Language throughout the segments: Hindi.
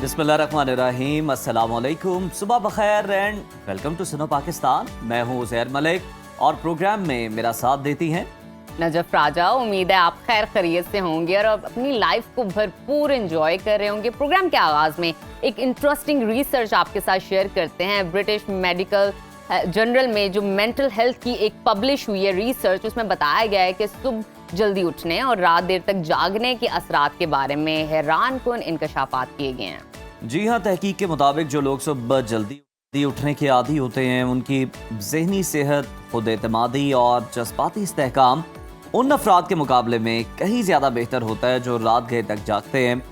बिस्मिल्लाहिर्रहमानिर्रहीम, अस्सलामुअलैकुम, सुबह बखैर and welcome to Suno Pakistan. मैं हूँ उज़ैर मलिक और प्रोग्राम में मेरा साथ देती हैं नजफ राजा। उम्मीद है आप खैर खैरियत से होंगे और अपनी लाइफ को भरपूर एंजॉय कर रहे होंगे। प्रोग्राम के आगाज में एक इंटरेस्टिंग रिसर्च आपके साथ शेयर करते हैं। ब्रिटिश मेडिकल जर्नल में जो मेंटल हेल्थ की एक पब्लिश हुई है रिसर्च, उसमें बताया गया है कि सुबह जल्दी उठने और रात देर तक जागने के असरात के बारे में हैरानकुन इंकशाफात किए गए हैं। जी हाँ, तहकीक के मुताबिक जो लोग सुबह जल्दी उठने के आदी होते हैं उनकी जहनी सेहत, खुद एतमादी और जज्बाती इस्तेहकाम उन अफराद के मुकाबले में कहीं ज़्यादा बेहतर होता है जो रात गए तक जागते हैं।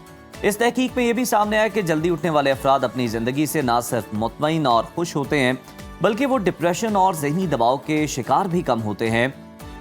इस तहकीक में यह भी सामने आया कि जल्दी उठने वाले अफराद अपनी ज़िंदगी से ना सिर्फ मुतमईन और खुश होते हैं बल्कि वो डिप्रेशन और जहनी दबाव के शिकार भी कम होते हैं।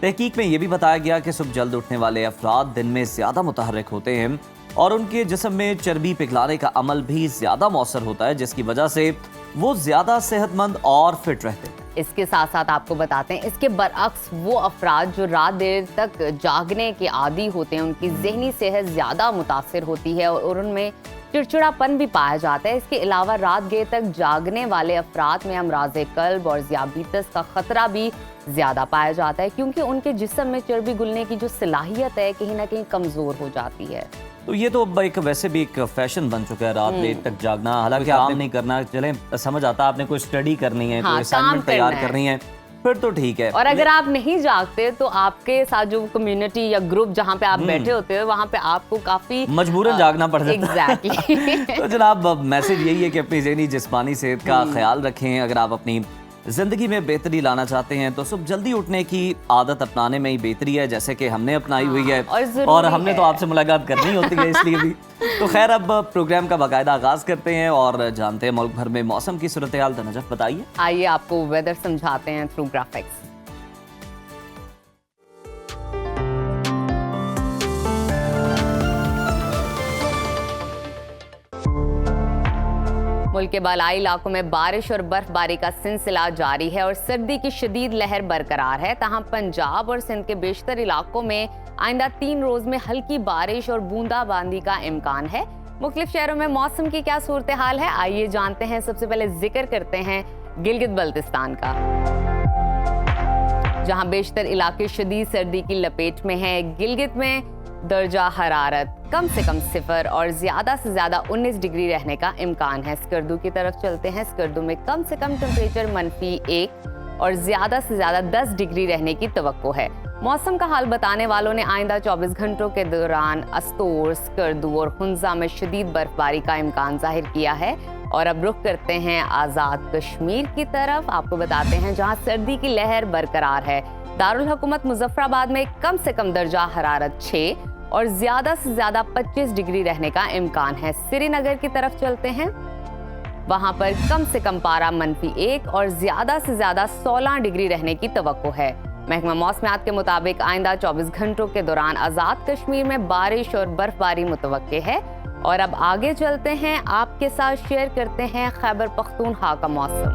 तहकीक में यह भी बताया गया कि सुबह जल्द उठने वाले अफराद दिन में ज़्यादा मुतहर्रिक होते हैं और उनके जिस्म में चर्बी पिघलाने का अमल भी ज़्यादा मौसर होता है, जिसकी वजह से वो ज़्यादा सेहतमंद और फिट रहते हैं। इसके साथ साथ आपको बताते हैं, इसके बरअक्स वो अफराद जो रात देर तक जागने के आदी होते हैं उनकी जहनी सेहत ज़्यादा मुतासिर होती है और उनमें चिड़चिड़ापन भी पाया जाता है। इसके अलावा रात देर तक जागने वाले अफराद में अमराज़े कल्ब और ज़ियाबीतस का ख़तरा भी ज़्यादा पाया जाता है क्योंकि उनके जिस्म में चर्बी घुलने की जो सलाहियत है कहीं ना कहीं कमज़ोर हो जाती है। तो ये तो एक वैसे भी एक फैशन बन चुका है रात देर तक जागना। हालांकि आपने नहीं करना, चले समझ आता, आपने कोई स्टडी करनी है, कोई असाइनमेंट तैयार करनी है, फिर तो ठीक है। और अगर आप नहीं जागते तो आपके साथ जो कम्युनिटी या ग्रुप जहाँ पे आप बैठे होते हो वहाँ पे आपको काफी मजबूरन जागना पड़ जाता है। एग्जैक्टली। तो जनाब, मैसेज यही है कि अपनी ज़हनी जिस्मानी सेहत का ख्याल रखें। अगर आप अपनी जिंदगी में बेहतरी लाना चाहते हैं तो सुबह जल्दी उठने की आदत अपनाने में ही बेहतरी है, जैसे कि हमने अपनाई हुई है और हमने तो आपसे मुलाकात करनी होती है इसलिए भी। तो खैर, अब प्रोग्राम का बाकायदा आगाज करते हैं और जानते हैं मुल्क भर में मौसम की सूरत हाल। तो नजफ बताइए। आइए आपको वेदर समझाते हैं थ्रू ग्राफिक्स। मुल्क के बालाई इलाकों में बारिश और बर्फबारी का सिलसिला जारी है और सर्दी की शदीद लहर बरकरार है। तहां पंजाब और सिंध के बेशतर इलाकों में आइंदा 3 रोज में हल्की बारिश और बूंदाबांदी का इम्कान है। मुख्तलिफ शहरों में मौसम की क्या सूरत हाल है, आइए जानते हैं। सबसे पहले जिक्र करते हैं गिलगित बल्तिस्तान का, जहां बेशतर इलाके शदीद सर्दी की लपेट में है। गिलगित में दर्जा हरारत कम से कम 0 और ज्यादा से ज्यादा 19 डिग्री रहने का इम्कान है। स्कर्दू की तरफ चलते हैं। स्कर्दू में कम से कम टेम्परेचर -1 और ज्यादा से ज्यादा 10 डिग्री रहने की तवक्को है। मौसम का हाल बताने वालों ने आइंदा 24 घंटों के दौरान अस्तोर, स्कर्दू और हुंजा में शदीद बर्फबारी का इम्कान जाहिर किया है। और अब रुख करते हैं आज़ाद कश्मीर की तरफ। आपको बताते हैं जहां सर्दी की लहर बरकरार है। दारुल हुकूमत मुजफ्फराबाद में कम से कम दर्जा हरारत 6 और ज्यादा से ज्यादा 25 डिग्री रहने का इम्कान है। श्रीनगर की तरफ चलते हैं, वहां पर कम से कम पारा -1 और ज्यादा से ज्यादा 16 डिग्री रहने की तवक्को है। महकमा मौसमियात के मुताबिक आइंदा 24 घंटों के दौरान आज़ाद कश्मीर में बारिश और बर्फबारी मुतवक्के है। और अब आगे चलते हैं, आपके साथ शेयर करते हैं खैबर पख्तूनख्वा का मौसम,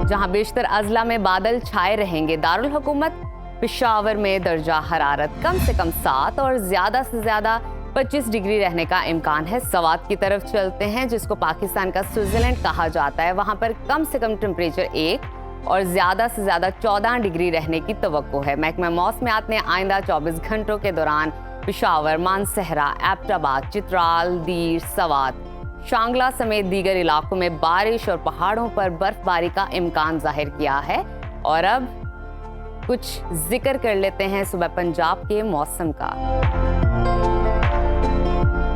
जहां बेशतर अजला में बादल छाए रहेंगे। दारुल हुकूमत पेशावर में दर्जा हरारत कम से कम 7 और ज्यादा से ज्यादा 25 डिग्री रहने का इम्कान है। सवात की तरफ चलते हैं, जिसको पाकिस्तान का स्विट्जरलैंड कहा जाता है। वहां पर कम से कम टेम्परेचर 1 और ज्यादा से ज्यादा 14 डिग्री रहने की तवक्को है। महकमा मौसमियात ने आइंदा 24 घंटों के दौरान पेशावर, मानसहरा, एबटाबाद, चित्राल, दीर, सवात, शांगला समेत दीगर इलाकों में बारिश और पहाड़ों पर बर्फबारी का इम्कान जाहिर किया है। और अब कुछ जिक्र कर लेते हैं सुबह पंजाब के मौसम का,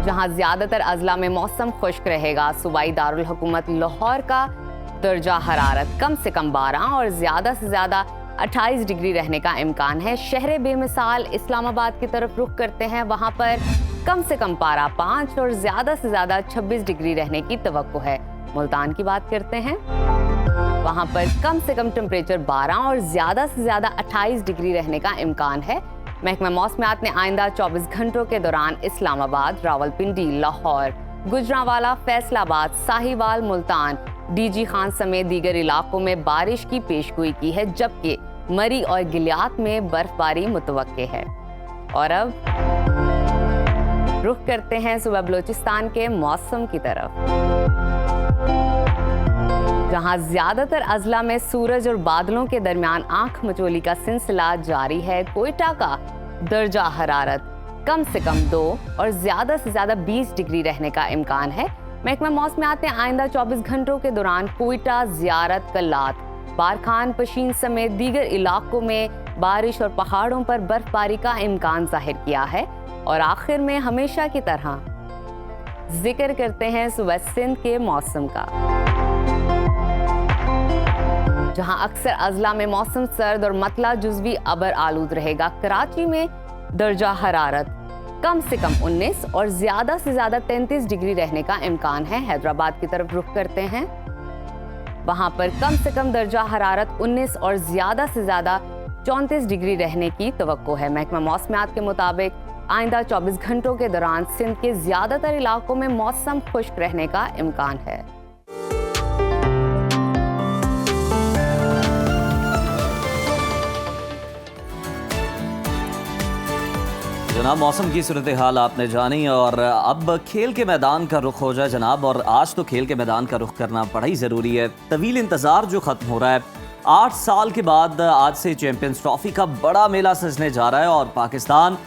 जहां ज्यादातर अजला में मौसम खुश्क रहेगा। सूबाई दारुल हुकूमत लाहौर का दर्जा हरारत कम से कम 12 और ज्यादा से ज्यादा 28 डिग्री रहने का इम्कान है। शहर बेमिसाल इस्लामाबाद की तरफ रुख करते हैं, वहां पर कम से कम पारा 5 और ज्यादा से ज्यादा 26 डिग्री रहने की तवक्को है। मुल्तान की बात करते हैं, वहां पर कम से कम टेम्परेचर 12 और ज्यादा से ज्यादा 28 डिग्री रहने का इम्कान है। महकमा मौसमियात ने आइंदा 24 घंटों के दौरान इस्लामाबाद, रावलपिंडी, लाहौर, गुजरांवाला, फैसलाबाद, साहिवाल, मुल्तान, डीजी खान समेत दीगर इलाकों में बारिश की पेशगोई की है, जबकि मरी और गिलियात में बर्फबारी मुतवक्के है। और अब रुख करते हैं सुबह बलूचिस्तान के मौसम की तरफ, जहां ज्यादातर अजला में सूरज और बादलों के दरमियान आंख मचोली का सिलसिला जारी है। कोयटा का दर्जा हरारत कम से कम 2 और ज्यादा से ज्यादा 20 डिग्री रहने का इम्कान है। महकमा मौसमियात ने आइंदा 24 घंटों के दौरान कोयटा, ज़ियारत, कल्लात, बारखान, पशीन समेत दीगर इलाकों में बारिश और पहाड़ों पर बर्फबारी का इम्कान जाहिर किया है। और आखिर में हमेशा की तरह जिक्र करते हैं सुबह सिंध के मौसम का, जहां अक्सर अजला में मौसम सर्द और मतला जुज़वी अबर आलूद रहेगा। कराची में दर्जा हरारत कम से कम 19 और ज्यादा से ज्यादा 33 डिग्री रहने का इम्कान है। हैदराबाद की तरफ रुख करते हैं, वहां पर कम से कम दर्जा हरारत 19 और ज्यादा से ज्यादा 34 डिग्री रहने की तवक्को है। महकमा मौसमियात के मुताबिक आइंदा 24 घंटों के दौरान सिंध के ज्यादातर इलाकों में मौसम खुश्क रहने का इम्कान है। जनाब, मौसम की सूरत हाल आपने जानी और अब खेल के मैदान का रुख हो जाए जनाब। और आज तो खेल के मैदान का रुख करना बड़ा ही ज़रूरी है। तवील इंतज़ार जो ख़त्म हो रहा है, 8 साल के बाद आज से चैंपियंस ट्रॉफी का बड़ा मेला सजने जा रहा है और पाकिस्तान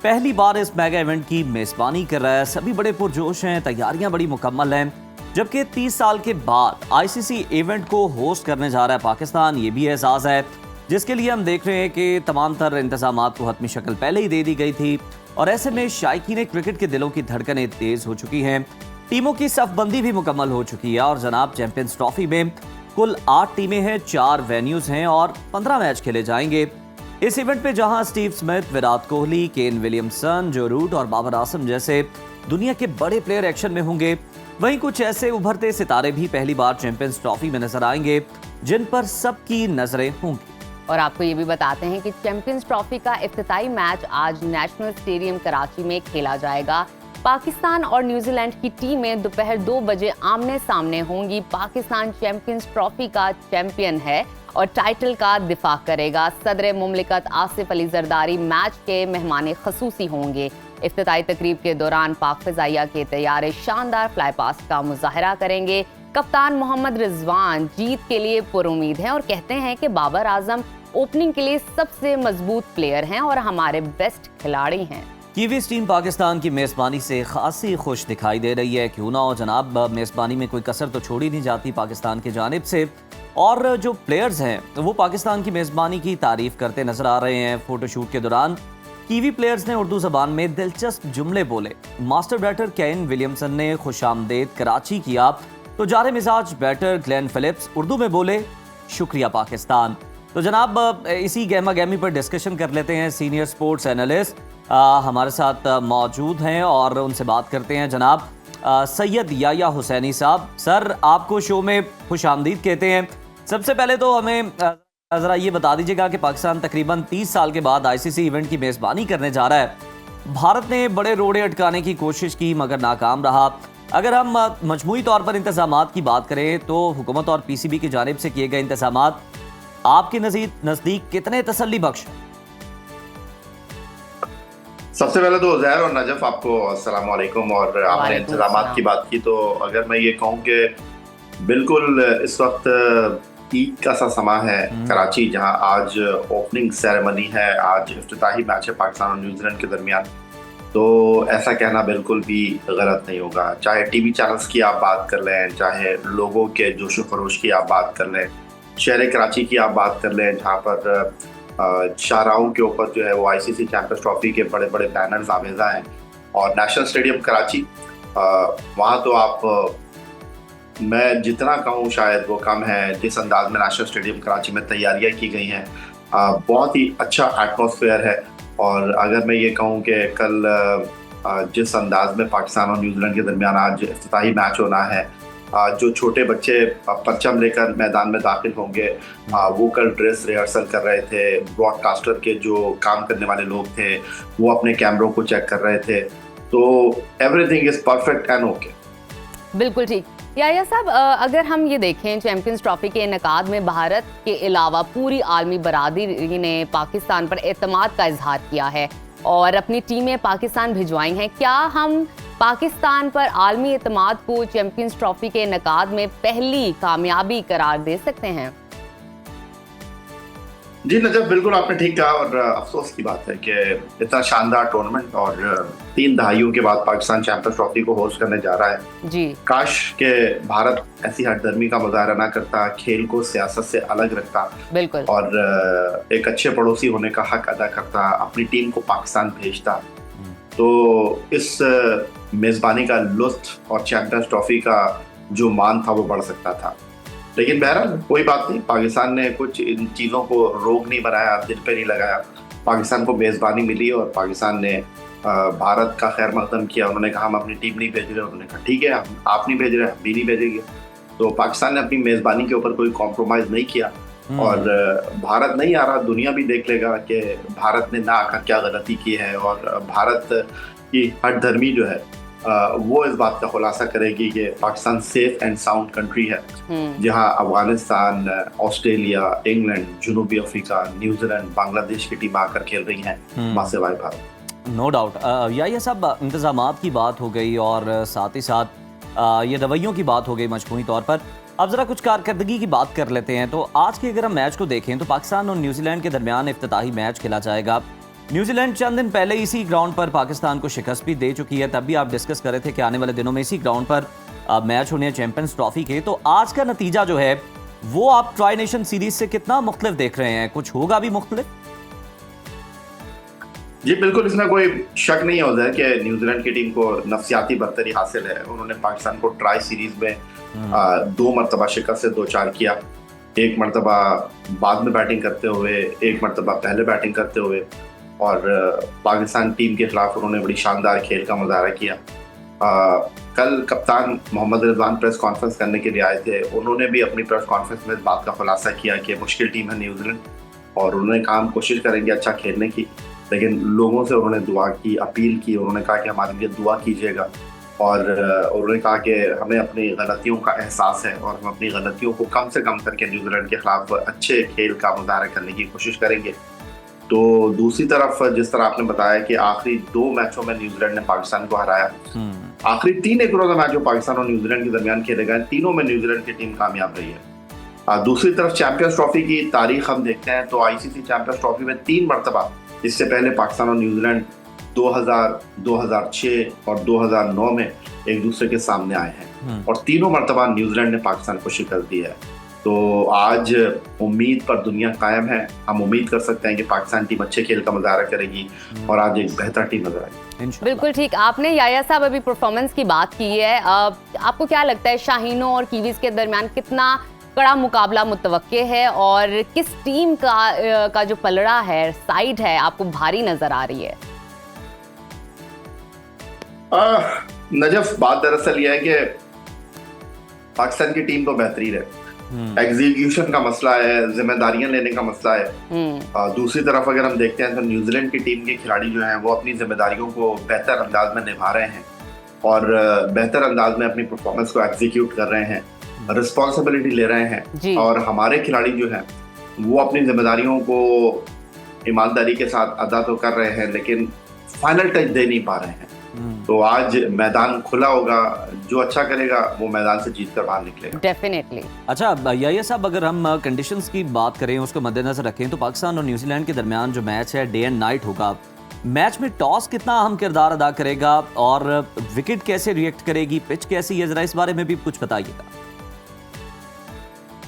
पहली बार इस मेगा इवेंट की मेज़बानी कर रहा है। सभी बड़े पुरजोश हैं, तैयारियां बड़ी मुकम्मल हैं। जबकि 30 साल के बाद ICC इवेंट को होस्ट करने जा रहा है पाकिस्तान, ये भी एहसास है, जिसके लिए हम देख रहे हैं कि तमाम तर इंतजामात को हतमी शक्ल पहले ही दे दी गई थी। और ऐसे में शायकीन क्रिकेट के दिलों की धड़कनें तेज हो चुकी हैं, टीमों की सफबंदी भी मुकम्मल हो चुकी है। और जनाब, चैंपियंस ट्रॉफी में कुल 8 टीमें हैं, 4 वेन्यूज हैं और 15 मैच खेले जाएंगे। इस इवेंट पे जहां Steve Smith, Virat Kohli, Kane Williamson, जो रूट और बाबर आजम जैसे दुनिया के बड़े प्लेयर एक्शन में होंगे, वहीं कुछ ऐसे उभरते सितारे भी पहली बार चैंपियंस ट्रॉफी में नजर आएंगे जिन पर सबकी नजरें होंगी। और आपको ये भी बताते हैं कि चैंपियंस ट्रॉफी का इफ्तिताई मैच आज नेशनल स्टेडियम कराची में खेला जाएगा। पाकिस्तान और न्यूजीलैंड की टीमें दोपहर 2 बजे आमने सामने होंगी। पाकिस्तान चैंपियंस ट्रॉफी का चैंपियन है और टाइटल का दिफा करेगा। सदर मुमलिकत आसिफ अली जरदारी मैच के मेहमान खसूसी होंगे। इफ्तिताई तकरीब के दौरान पाक फ़िज़ाइया के तैयारे शानदार फ्लाई पास्ट का मुजाहरा करेंगे। कप्तान मोहम्मद रिजवान जीत के लिए पुरुमीद हैं और कहते हैं कि बाबर आजम ओपनिंग के लिए सबसे मजबूत प्लेयर हैं और हमारे बेस्ट खिलाड़ी हैं। कीवीज टीम पाकिस्तान की मेज़बानी से खासी खुश दिखाई दे रही है। क्यों ना हो जनाब, मेज़बानी में कोई कसर तो छोड़ी नहीं जाती पाकिस्तान की जानिब से। और जो प्लेयर्स हैं वो पाकिस्तान की मेज़बानी की तारीफ करते नजर आ रहे हैं। फोटोशूट के दौरान कीवी प्लेयर्स ने उर्दू ज़बान में दिलचस्प जुमले बोले। मास्टर बैटर केन विलियमसन ने खुशामदेद कराची किया तो जारे मिजाज बैटर ग्लेन फिलिप्स उर्दू में बोले शुक्रिया पाकिस्तान। तो जनाब, इसी गहमा गहमी पर डिस्कशन कर लेते हैं। सीनियर स्पोर्ट्स एनालिस्ट हमारे साथ मौजूद हैं और उनसे बात करते हैं। जनाब सैयद याया हुसैनी साहब, सर आपको शो में खुशामदीद कहते हैं। सबसे पहले तो हमें ज़रा ये बता दीजिएगा कि पाकिस्तान तकरीबन 30 साल के बाद ICC इवेंट की मेज़बानी करने जा रहा है। भारत ने बड़े रोड़े अटकाने की कोशिश की मगर नाकाम रहा। अगर हम मजमूई तौर पर इंतजामात की बात करें तो हुकूमत और PCB की जानिब से किए गए इंतजामात आपके नज़दीक कितने तसल्ली बख्श? सबसे पहले तो ज़हर और नजफ आपको अस्सलाम वालेकुम। और आपने इंतजामात की बात की तो अगर मैं ये कहूँ कि बिल्कुल इस वक्त ईद का सा समा है कराची, जहां आज ओपनिंग सेरेमनी है, आज इफ्तिताही मैच है पाकिस्तान और न्यूजीलैंड के दरमियान, तो ऐसा कहना बिल्कुल भी गलत नहीं होगा। चाहे टीवी चैनल्स की आप बात कर लें, चाहे लोगों के जोशो खरोश की आप बात कर लें, शहर कराची की आप बात कर लें जहाँ पर शाहराहों के ऊपर जो है वो ICC चैंपियंस ट्रॉफी के बड़े बड़े बैनर्स आवेजा हैं। और नेशनल स्टेडियम कराची, वहाँ तो आप मैं जितना कहूँ शायद वो कम है। जिस अंदाज में नेशनल स्टेडियम कराची में तैयारियां की गई हैं, बहुत ही अच्छा एटमॉस्फेयर है। और अगर मैं ये कहूँ कि कल जिस अंदाज में पाकिस्तान और न्यूजीलैंड के दरमियान आज इफ्तिताही मैच होना है, जो छोटे बच्चे परचम लेकर मैदान में दाखिल होंगे, वो कल ड्रेस रिहर्सल कर रहे थे। ब्रॉडकास्टर के जो काम करने वाले लोग थे वो अपने कैमरों को चेक कर रहे थे। तो everything is perfect and okay. बिल्कुल ठीक। याया साहब, अगर हम ये देखें चैंपियंस ट्रॉफी के इनेकाद में भारत के अलावा पूरी आलमी बरादरी ने पाकिस्तान पर एतमाद का इजहार किया है। और अपनी टीमें पाकिस्तान भिजवाई हैं। क्या हम पाकिस्तान पर आलमी एतमाद को चैंपियंस ट्रॉफी के इनेकाद में पहली कामयाबी करार दे सकते हैं? जी नजफ, बिल्कुल आपने ठीक कहा और अफसोस की बात है कि इतना शानदार टूर्नामेंट और 3 दहाइयों के बाद पाकिस्तान चैंपियंस ट्रॉफी को होस्ट करने जा रहा है। जी, काश के भारत ऐसी हठधर्मी का मुजाहरा ना करता, खेल को सियासत से अलग रखता बिल्कुल। और एक अच्छे पड़ोसी होने का हक अदा करता, अपनी टीम को पाकिस्तान भेजता, तो इस मेजबानी का लुत्फ और चैंपियंस ट्रॉफी का जो मान था वो बढ़ सकता था। लेकिन बहरहाल कोई बात नहीं, पाकिस्तान ने कुछ इन चीज़ों को रोक नहीं बनाया, दिल पे नहीं लगाया। पाकिस्तान को मेज़बानी मिली और पाकिस्तान ने भारत का खैर मकदम किया। उन्होंने कहा हम अपनी टीम नहीं भेज रहे, उन्होंने कहा ठीक है, आप नहीं भेज रहे, हम भी नहीं भेजेंगे। तो पाकिस्तान ने अपनी मेज़बानी के ऊपर कोई कॉम्प्रोमाइज़ नहीं किया और भारत नहीं आ रहा, दुनिया भी देख लेगा कि भारत ने ना आकर क्या गलती की है। और भारत की हठधर्मी जो है वो इस बात का खुलासा करेगी कि Pakistan safe and sound country है, जहां अफगानिस्तान, ऑस्ट्रेलिया, इंग्लैंड, जनूबी अफ्रीका, न्यूजीलैंड, बांग्लादेश की टीम आकर खेल रही हैं मासेवाई भारत। No doubt. ये सब इंतजामात की बात हो गई और साथ ही साथ ये रवैयों की बात हो गई मजमूई तौर पर। अब जरा कुछ कारकर्दगी की बात कर लेते हैं। तो आज के अगर हम मैच को देखें तो पाकिस्तान और न्यूजीलैंड के दरमियान इफ्तिताही मैच खेला जाएगा। न्यूजीलैंड चंद दिन पहले इसी ग्राउंड पर पाकिस्तान को शिकस्त भी दे चुकी है। तब भी आप डिस्कस कर रहे थे कि आने वाले दिनों में इसी ग्राउंड पर मैच होने हैं चैंपियंस ट्रॉफी के। तो आज का नतीजा जो है वो आप ट्राई नेशन सीरीज से कितना मुख्तलिफ देख रहे हैं? कुछ होगा भी मुख्तलिफ? जी बिल्कुल, इसमें कोई शक नहीं है उधर कि न्यूजीलैंड की टीम को नफसियाती बर्तरी हासिल है। उन्होंने पाकिस्तान को ट्राई सीरीज में 2 मरतबा शिकस्त से 2-4 किया। 1 मरतबा बाद में बैटिंग करते हुए, 1 मरतबा पहले बैटिंग करते हुए, और पाकिस्तान टीम के खिलाफ उन्होंने बड़ी शानदार खेल का मुजाहरा किया। कल कप्तान मोहम्मद रिजवान प्रेस कॉन्फ्रेंस करने के लिए आए थे। उन्होंने भी अपनी प्रेस कॉन्फ्रेंस में इस बात का खुलासा किया कि मुश्किल टीम है न्यूजीलैंड और उन्होंने कहा हम कोशिश करेंगे अच्छा खेलने की। लेकिन लोगों से उन्होंने दुआ की, अपील की। उन्होंने कहा कि हमारे लिए दुआ कीजिएगा और उन्होंने कहा कि हमें अपनी गलतियों का एहसास है और हम अपनी गलतियों को कम से कम करके न्यूजीलैंड के खिलाफ अच्छे खेल का मुजाहरा करने की कोशिश करेंगे। तो दूसरी तरफ जिस तरह आपने बताया कि आखिरी 2 मैचों में न्यूजीलैंड ने पाकिस्तान को हराया, आखिरी 3 एक रोजा मैच जो पाकिस्तान और न्यूजीलैंड के दरमियान खेले गए, तीनों में न्यूजीलैंड की टीम कामयाब रही है। दूसरी तरफ चैंपियंस ट्रॉफी की तारीख हम देखते हैं तो आईसीसी चैंपियंस ट्रॉफी में 3 मरतबा, इससे पहले पाकिस्तान और न्यूजीलैंड 2000, 2006 और 2009 में एक दूसरे के सामने आए हैं और तीनों मरतबा न्यूजीलैंड ने पाकिस्तान को शिकस्त दी है। तो आज उम्मीद पर दुनिया कायम है। हम उम्मीद कर सकते हैं कि पाकिस्तान टीम अच्छे खेल का मुजाहरा करेगी और आज एक बेहतर टीम नजर आएगी। बिल्कुल ठीक। आपने याया साहब अभी परफॉर्मेंस की बात की है। आपको क्या लगता है शाहीनों और कीवीज के दरमियान कितना कड़ा मुकाबला मुतवक्के है और किस टीम का जो पलड़ा है, साइड है, आपको भारी नजर आ रही है? नजफ, बात दरअसल यह है कि पाकिस्तान की टीम तो बेहतरीन है, एग्जीक्यूशन का मसला है, जिम्मेदारियां लेने का मसला है। दूसरी तरफ अगर हम देखते हैं तो न्यूजीलैंड की टीम के खिलाड़ी जो हैं वो अपनी जिम्मेदारियों को बेहतर अंदाज में निभा रहे हैं और बेहतर अंदाज में अपनी परफॉर्मेंस को एग्जीक्यूट कर रहे हैं, रिस्पॉन्सिबिलिटी ले रहे हैं। और हमारे खिलाड़ी जो हैं वो अपनी जिम्मेदारियों को ईमानदारी के साथ अदा तो कर रहे हैं लेकिन फाइनल टच दे नहीं पा रहे हैं। तो आज मैदान खुला होगा, जो अच्छा करेगा वो मैदान से जीत कर बाहर निकलेगा। डेफिनेटली। अच्छा ये साहब, अगर हम कंडीशंस की बात करें, उसको मद्देनजर रखें तो पाकिस्तान और न्यूजीलैंड के दरमियान जो मैच है डे एंड नाइट होगा। मैच में टॉस कितना अहम किरदार अदा करेगा और विकेट कैसे रिएक्ट करेगी, पिच कैसी है, जरा इस बारे में भी कुछ बताइएगा।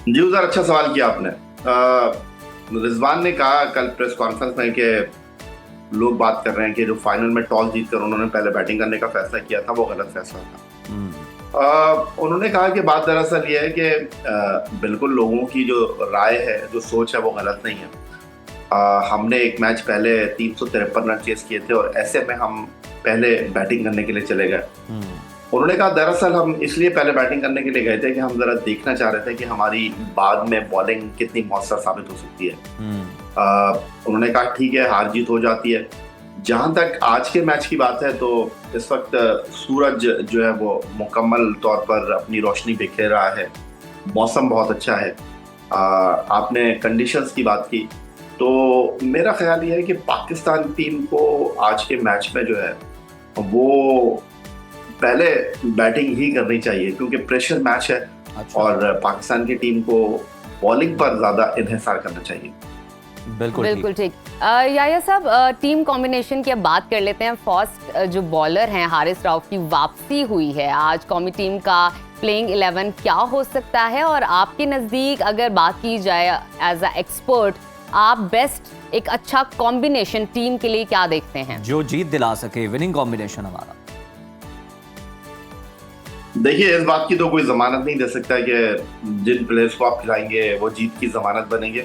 जी उधर अच्छा सवाल किया आपने। रिजवान ने कहा कल प्रेस कॉन्फ्रेंस में कि लोग बात कर रहे हैं कि जो फाइनल में टॉस जीतकर उन्होंने पहले बैटिंग करने का फैसला किया था वो गलत फैसला था। उन्होंने कहा कि बात दरअसल ये है कि बिल्कुल लोगों की जो राय है, जो सोच है वो गलत नहीं है। हमने एक मैच पहले 353 रन चेस किए थे और ऐसे में हम पहले बैटिंग करने के लिए चले गए। उन्होंने कहा दरअसल हम इसलिए पहले बैटिंग करने के लिए गए थे कि हम जरा देखना चाह रहे थे कि हमारी बाद में बॉलिंग कितनी मौसर साबित हो सकती है। उन्होंने कहा ठीक है, हार जीत हो जाती है। जहां तक आज के मैच की बात है तो इस वक्त सूरज जो है वो मुकम्मल तौर पर अपनी रोशनी बिखेर रहा है, मौसम बहुत अच्छा है। आपने कंडीशंस की बात की तो मेरा ख्याल ये है कि पाकिस्तान टीम को आज के मैच में जो है वो पहले बैटिंग ही करनी चाहिए, क्योंकि प्रेशर मैच है। अच्छा। और पाकिस्तान की टीम को बॉलिंग पर ज़्यादा इन्हिसार करना चाहिए। बिल्कुल ठीक। याया साहब, टीम कॉम्बिनेशन की अब बात कर लेते हैं। फर्स्ट जो बॉलर हैं हारिस रऊफ की वापसी हुई है आज। कौमी टीम का प्लेइंग 11 क्या हो सकता है, और आपके नज़दीक अगर बात की जाए एज अ एक्सपर्ट, आप बेस्ट एक अच्छा कॉम्बिनेशन टीम के लिए क्या देखते हैं जो जीत दिला सके, विनिंग कॉम्बिनेशन हमारा? देखिए, इस बात की तो कोई जमानत नहीं दे सकता कि जिन प्लेयर्स को आप खिलाएंगे वो जीत की जमानत बनेंगे।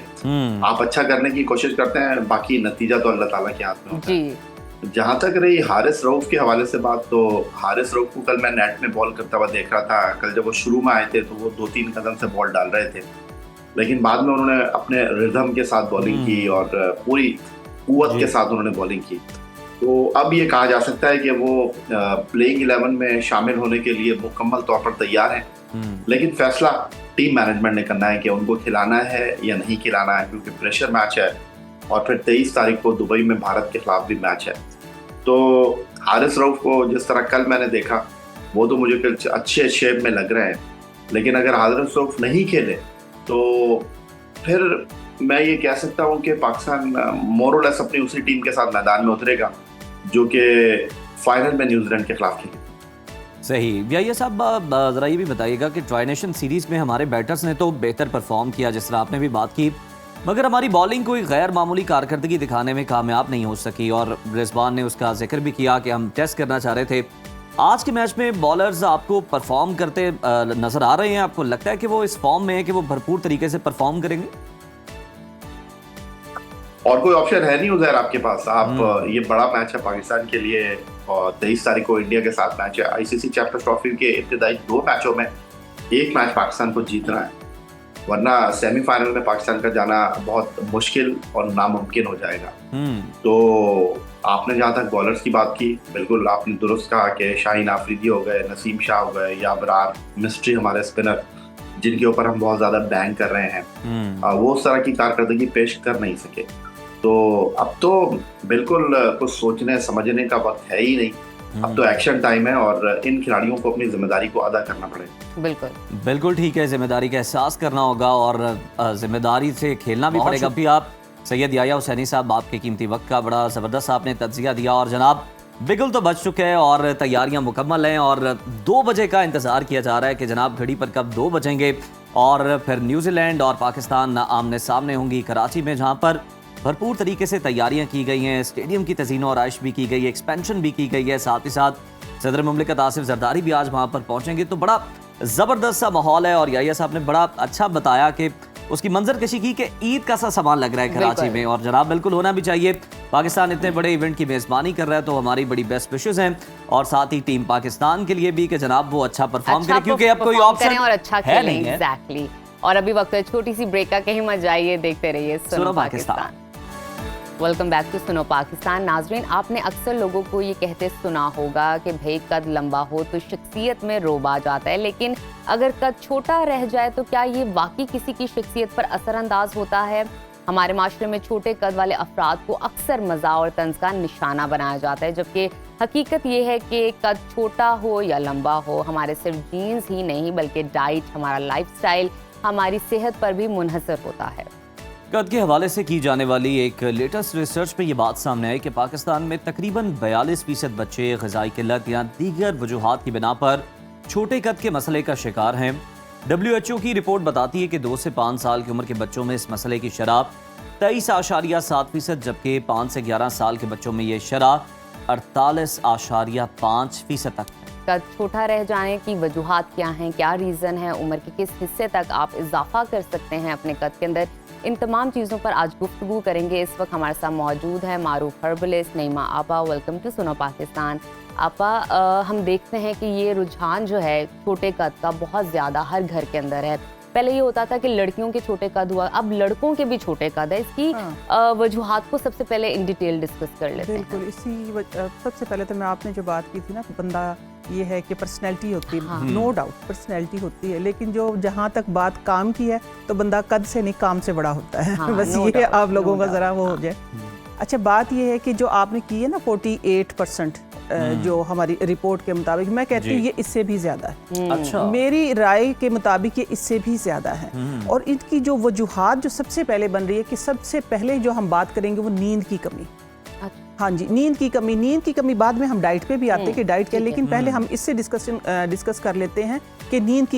आप अच्छा करने की कोशिश करते हैं, बाकी नतीजा तो अल्लाह ताला के हाथ में होता है। जहां तक रही हारिस रऊफ के हवाले से बात, तो हारिस रऊफ को कल मैं नेट में बॉल करता हुआ देख रहा था। कल जब वो शुरू में आए थे तो वो 2-3 कदम से बॉल डाल रहे थे, लेकिन बाद में उन्होंने अपने रिदम के साथ बॉलिंग की और पूरी कुव्वत के साथ उन्होंने बॉलिंग की। तो अब ये कहा जा सकता है कि वो प्लेइंग 11 में शामिल होने के लिए मुकम्मल तौर पर तैयार हैं। लेकिन फैसला टीम मैनेजमेंट ने करना है कि उनको खिलाना है या नहीं खिलाना है, क्योंकि प्रेशर मैच है और फिर 23 तारीख को दुबई में भारत के खिलाफ भी मैच है। तो हारिस रऊफ को जिस तरह कल मैंने देखा, वो तो मुझे कुछ अच्छे शेप में लग रहे हैं, लेकिन अगर हारिस रऊफ नहीं खेले तो फिर मैं ये कह सकता हूँ कि पाकिस्तान मोर और लेस अपनी उसी टीम के साथ मैदान में उतरेगा जो कि फाइनल में न्यूजीलैंड के खिलाफ खेली। सही। ये साहब ज़रा ये भी बताइएगा कि ट्राई नेशन सीरीज़ में हमारे बैटर्स ने तो बेहतर परफॉर्म किया, जिस तरह आपने भी बात की, मगर हमारी बॉलिंग कोई गैर मामूली कारकर्दगी दिखाने में कामयाब नहीं हो सकी, और रिजवान ने उसका जिक्र भी किया कि हम टेस्ट करना चाह रहे थे। आज के मैच में बॉलर्स आपको परफॉर्म करते नज़र आ रहे हैं? आपको लगता है कि वो इस फॉर्म में है कि वो भरपूर तरीके से परफॉर्म करेंगे? और कोई ऑप्शन है नहीं उधर आपके पास। आप ये बड़ा मैच है पाकिस्तान के लिए, और 23 तारीख को इंडिया के साथ मैच है। आईसीसी चैंपियंस ट्रॉफी के इब्तिदाई 2 मैचों में एक मैच पाकिस्तान को जीतना है, वरना सेमीफाइनल में पाकिस्तान का जाना बहुत मुश्किल और नामुमकिन हो जाएगा। तो आपने जहाँ तक बॉलर्स की बात की, बिल्कुल आपने दुरुस्त कहा कि शाहीन आफरीदी हो गए, नसीम शाह हो गए, या अबरार मिस्ट्री हमारे स्पिनर, जिनके ऊपर हम बहुत ज़्यादा बैंग कर रहे हैं, वो उस तरह की कारकर्दगी पेश कर नहीं सके। तो अब तो बिल्कुल कुछ सोचने समझने का वक्त है ही नहीं। अब तो एक्शन टाइम है और इन खिलाड़ियों को अपनी जिम्मेदारी को अदा करना पड़ेगा। बिल्कुल ठीक है, जिम्मेदारी का एहसास करना होगा और जिम्मेदारी से खेलना भी पड़ेगा। भी आप सैयद याया हुसैनी साहब, आपके कीमती वक्त का बड़ा ज़बरदस्त आपने तज्जिया दिया, और जनाब बिगुल तो बच चुके हैं और तैयारियां मुकम्मल हैं, और 2 बजे का इंतज़ार किया जा रहा है कि जनाब घड़ी पर कब 2 बजेंगे और फिर न्यूजीलैंड और पाकिस्तान आमने सामने होंगी कराची में, जहाँ पर भरपूर तरीके से तैयारियां की गई हैं। स्टेडियम की तज़ीनो और आइश भी की गई है, एक्सपेंशन भी की गई है, साथ ही साथ सदर मुमलिकत आसिफ जरदारी भी आज वहाँ पर पहुँचेंगे। तो बड़ा ज़बरदस्त सा माहौल है, और याया साहब ने बड़ा अच्छा बताया कि उसकी मंजर कशी की कि ईद का सा सामान लग रहा है कराची में, और जनाब बिल्कुल होना भी चाहिए। पाकिस्तान इतने बड़े इवेंट की मेज़बानी कर रहा है, तो हमारी बड़ी बेस्ट विशेस हैं, और साथ ही टीम पाकिस्तान के लिए भी कि जनाब वो अच्छा परफॉर्म करे, क्योंकि अब कोई ऑप्शन और अच्छा है नहीं है। एग्जैक्टली। और अभी वक्त है छोटी सी ब्रेक का, कहीं मत जाइए, देखते रहिए सुनो Pakistan. Welcome back to Suno Pakistan. नाजरीन, आपने अक्सर लोगों को ये कहते सुना होगा कि भाई कद लंबा हो तो शख्सियत में रोब आ जाता है, लेकिन अगर कद छोटा रह जाए तो क्या ये वाकई किसी की शख्सियत पर असरअंदाज होता है? हमारे माशरे में छोटे कद वाले अफराद को अक्सर मज़ाक और तंज का निशाना बनाया जाता है, जबकि हकीकत ये है कि कद छोटा हो या लंबा हो, हमारे सिर्फ जीन्स ही नहीं बल्कि डाइट, हमारा लाइफस्टाइल, हमारी सेहत पर भी मुनहसर होता है। कद के हवाले से की जाने वाली एक लेटेस्ट रिसर्च में ये बात सामने आई कि पाकिस्तान में तकरीबन 42% बच्चे ग़िज़ाई किल्लत या दीगर वजूहात की बिना पर छोटे कद के मसले का शिकार हैं। WHO की रिपोर्ट बताती है कि 2 से 5 साल की उम्र के बच्चों में इस मसले की शरह 23.7%, जबकि 5 से 11 साल के बच्चों में ये शरह 48.5% तक है। कद छोटा रह जाने की वजूहात क्या हैं, क्या रीज़न है, उम्र के किस हिस्से तक आप इजाफा कर सकते हैं अपने कद के अंदर, इन तमाम चीज़ों पर आज गुफ्तगू करेंगे। इस वक्त हमारे साथ मौजूद है मारूफ हर्बलिस्ट नईमा आपा। Welcome to Suno Pakistan. आपा, हम देखते हैं कि ये रुझान जो है छोटे कद का बहुत ज़्यादा हर घर के अंदर है। पहले ये होता था कि लड़कियों के छोटे कद हुआ, अब लड़कों के भी छोटे कद है। इसकी वजूहात को सबसे पहले इन डिटेल डिस्कस कर लेते हैं। बिल्कुल, सबसे पहले तो मैं आपने जो बात की थी ना, बंदा ये है कि पर्सनैलिटी होती है, हाँ। नो डाउट पर्सनैलिटी होती है, लेकिन जो जहाँ तक बात काम की है तो बंदा कद से नहीं काम से बड़ा होता है। हाँ, बस no ये doubt, आप लोगों no का doubt, ज़रा वो हो हाँ। जाए। अच्छा, बात ये है कि जो आपने की है ना 48% जो हमारी रिपोर्ट के मुताबिक, मैं कहती हूँ जी। ये इससे भी ज़्यादा है। अच्छा। मेरी राय के मुताबिक ये इससे भी ज़्यादा है। और इनकी जो वजूहात जो सबसे पहले बन रही है कि सबसे पहले जो हम बात करेंगे वो नींद की कमी। हाँ जी, नींद की कमी बाद में हम डाइट पे भी आते हैं कि डाइट क्या, लेकिन पहले हम इससे डिस्कस कर लेते हैं कि नींद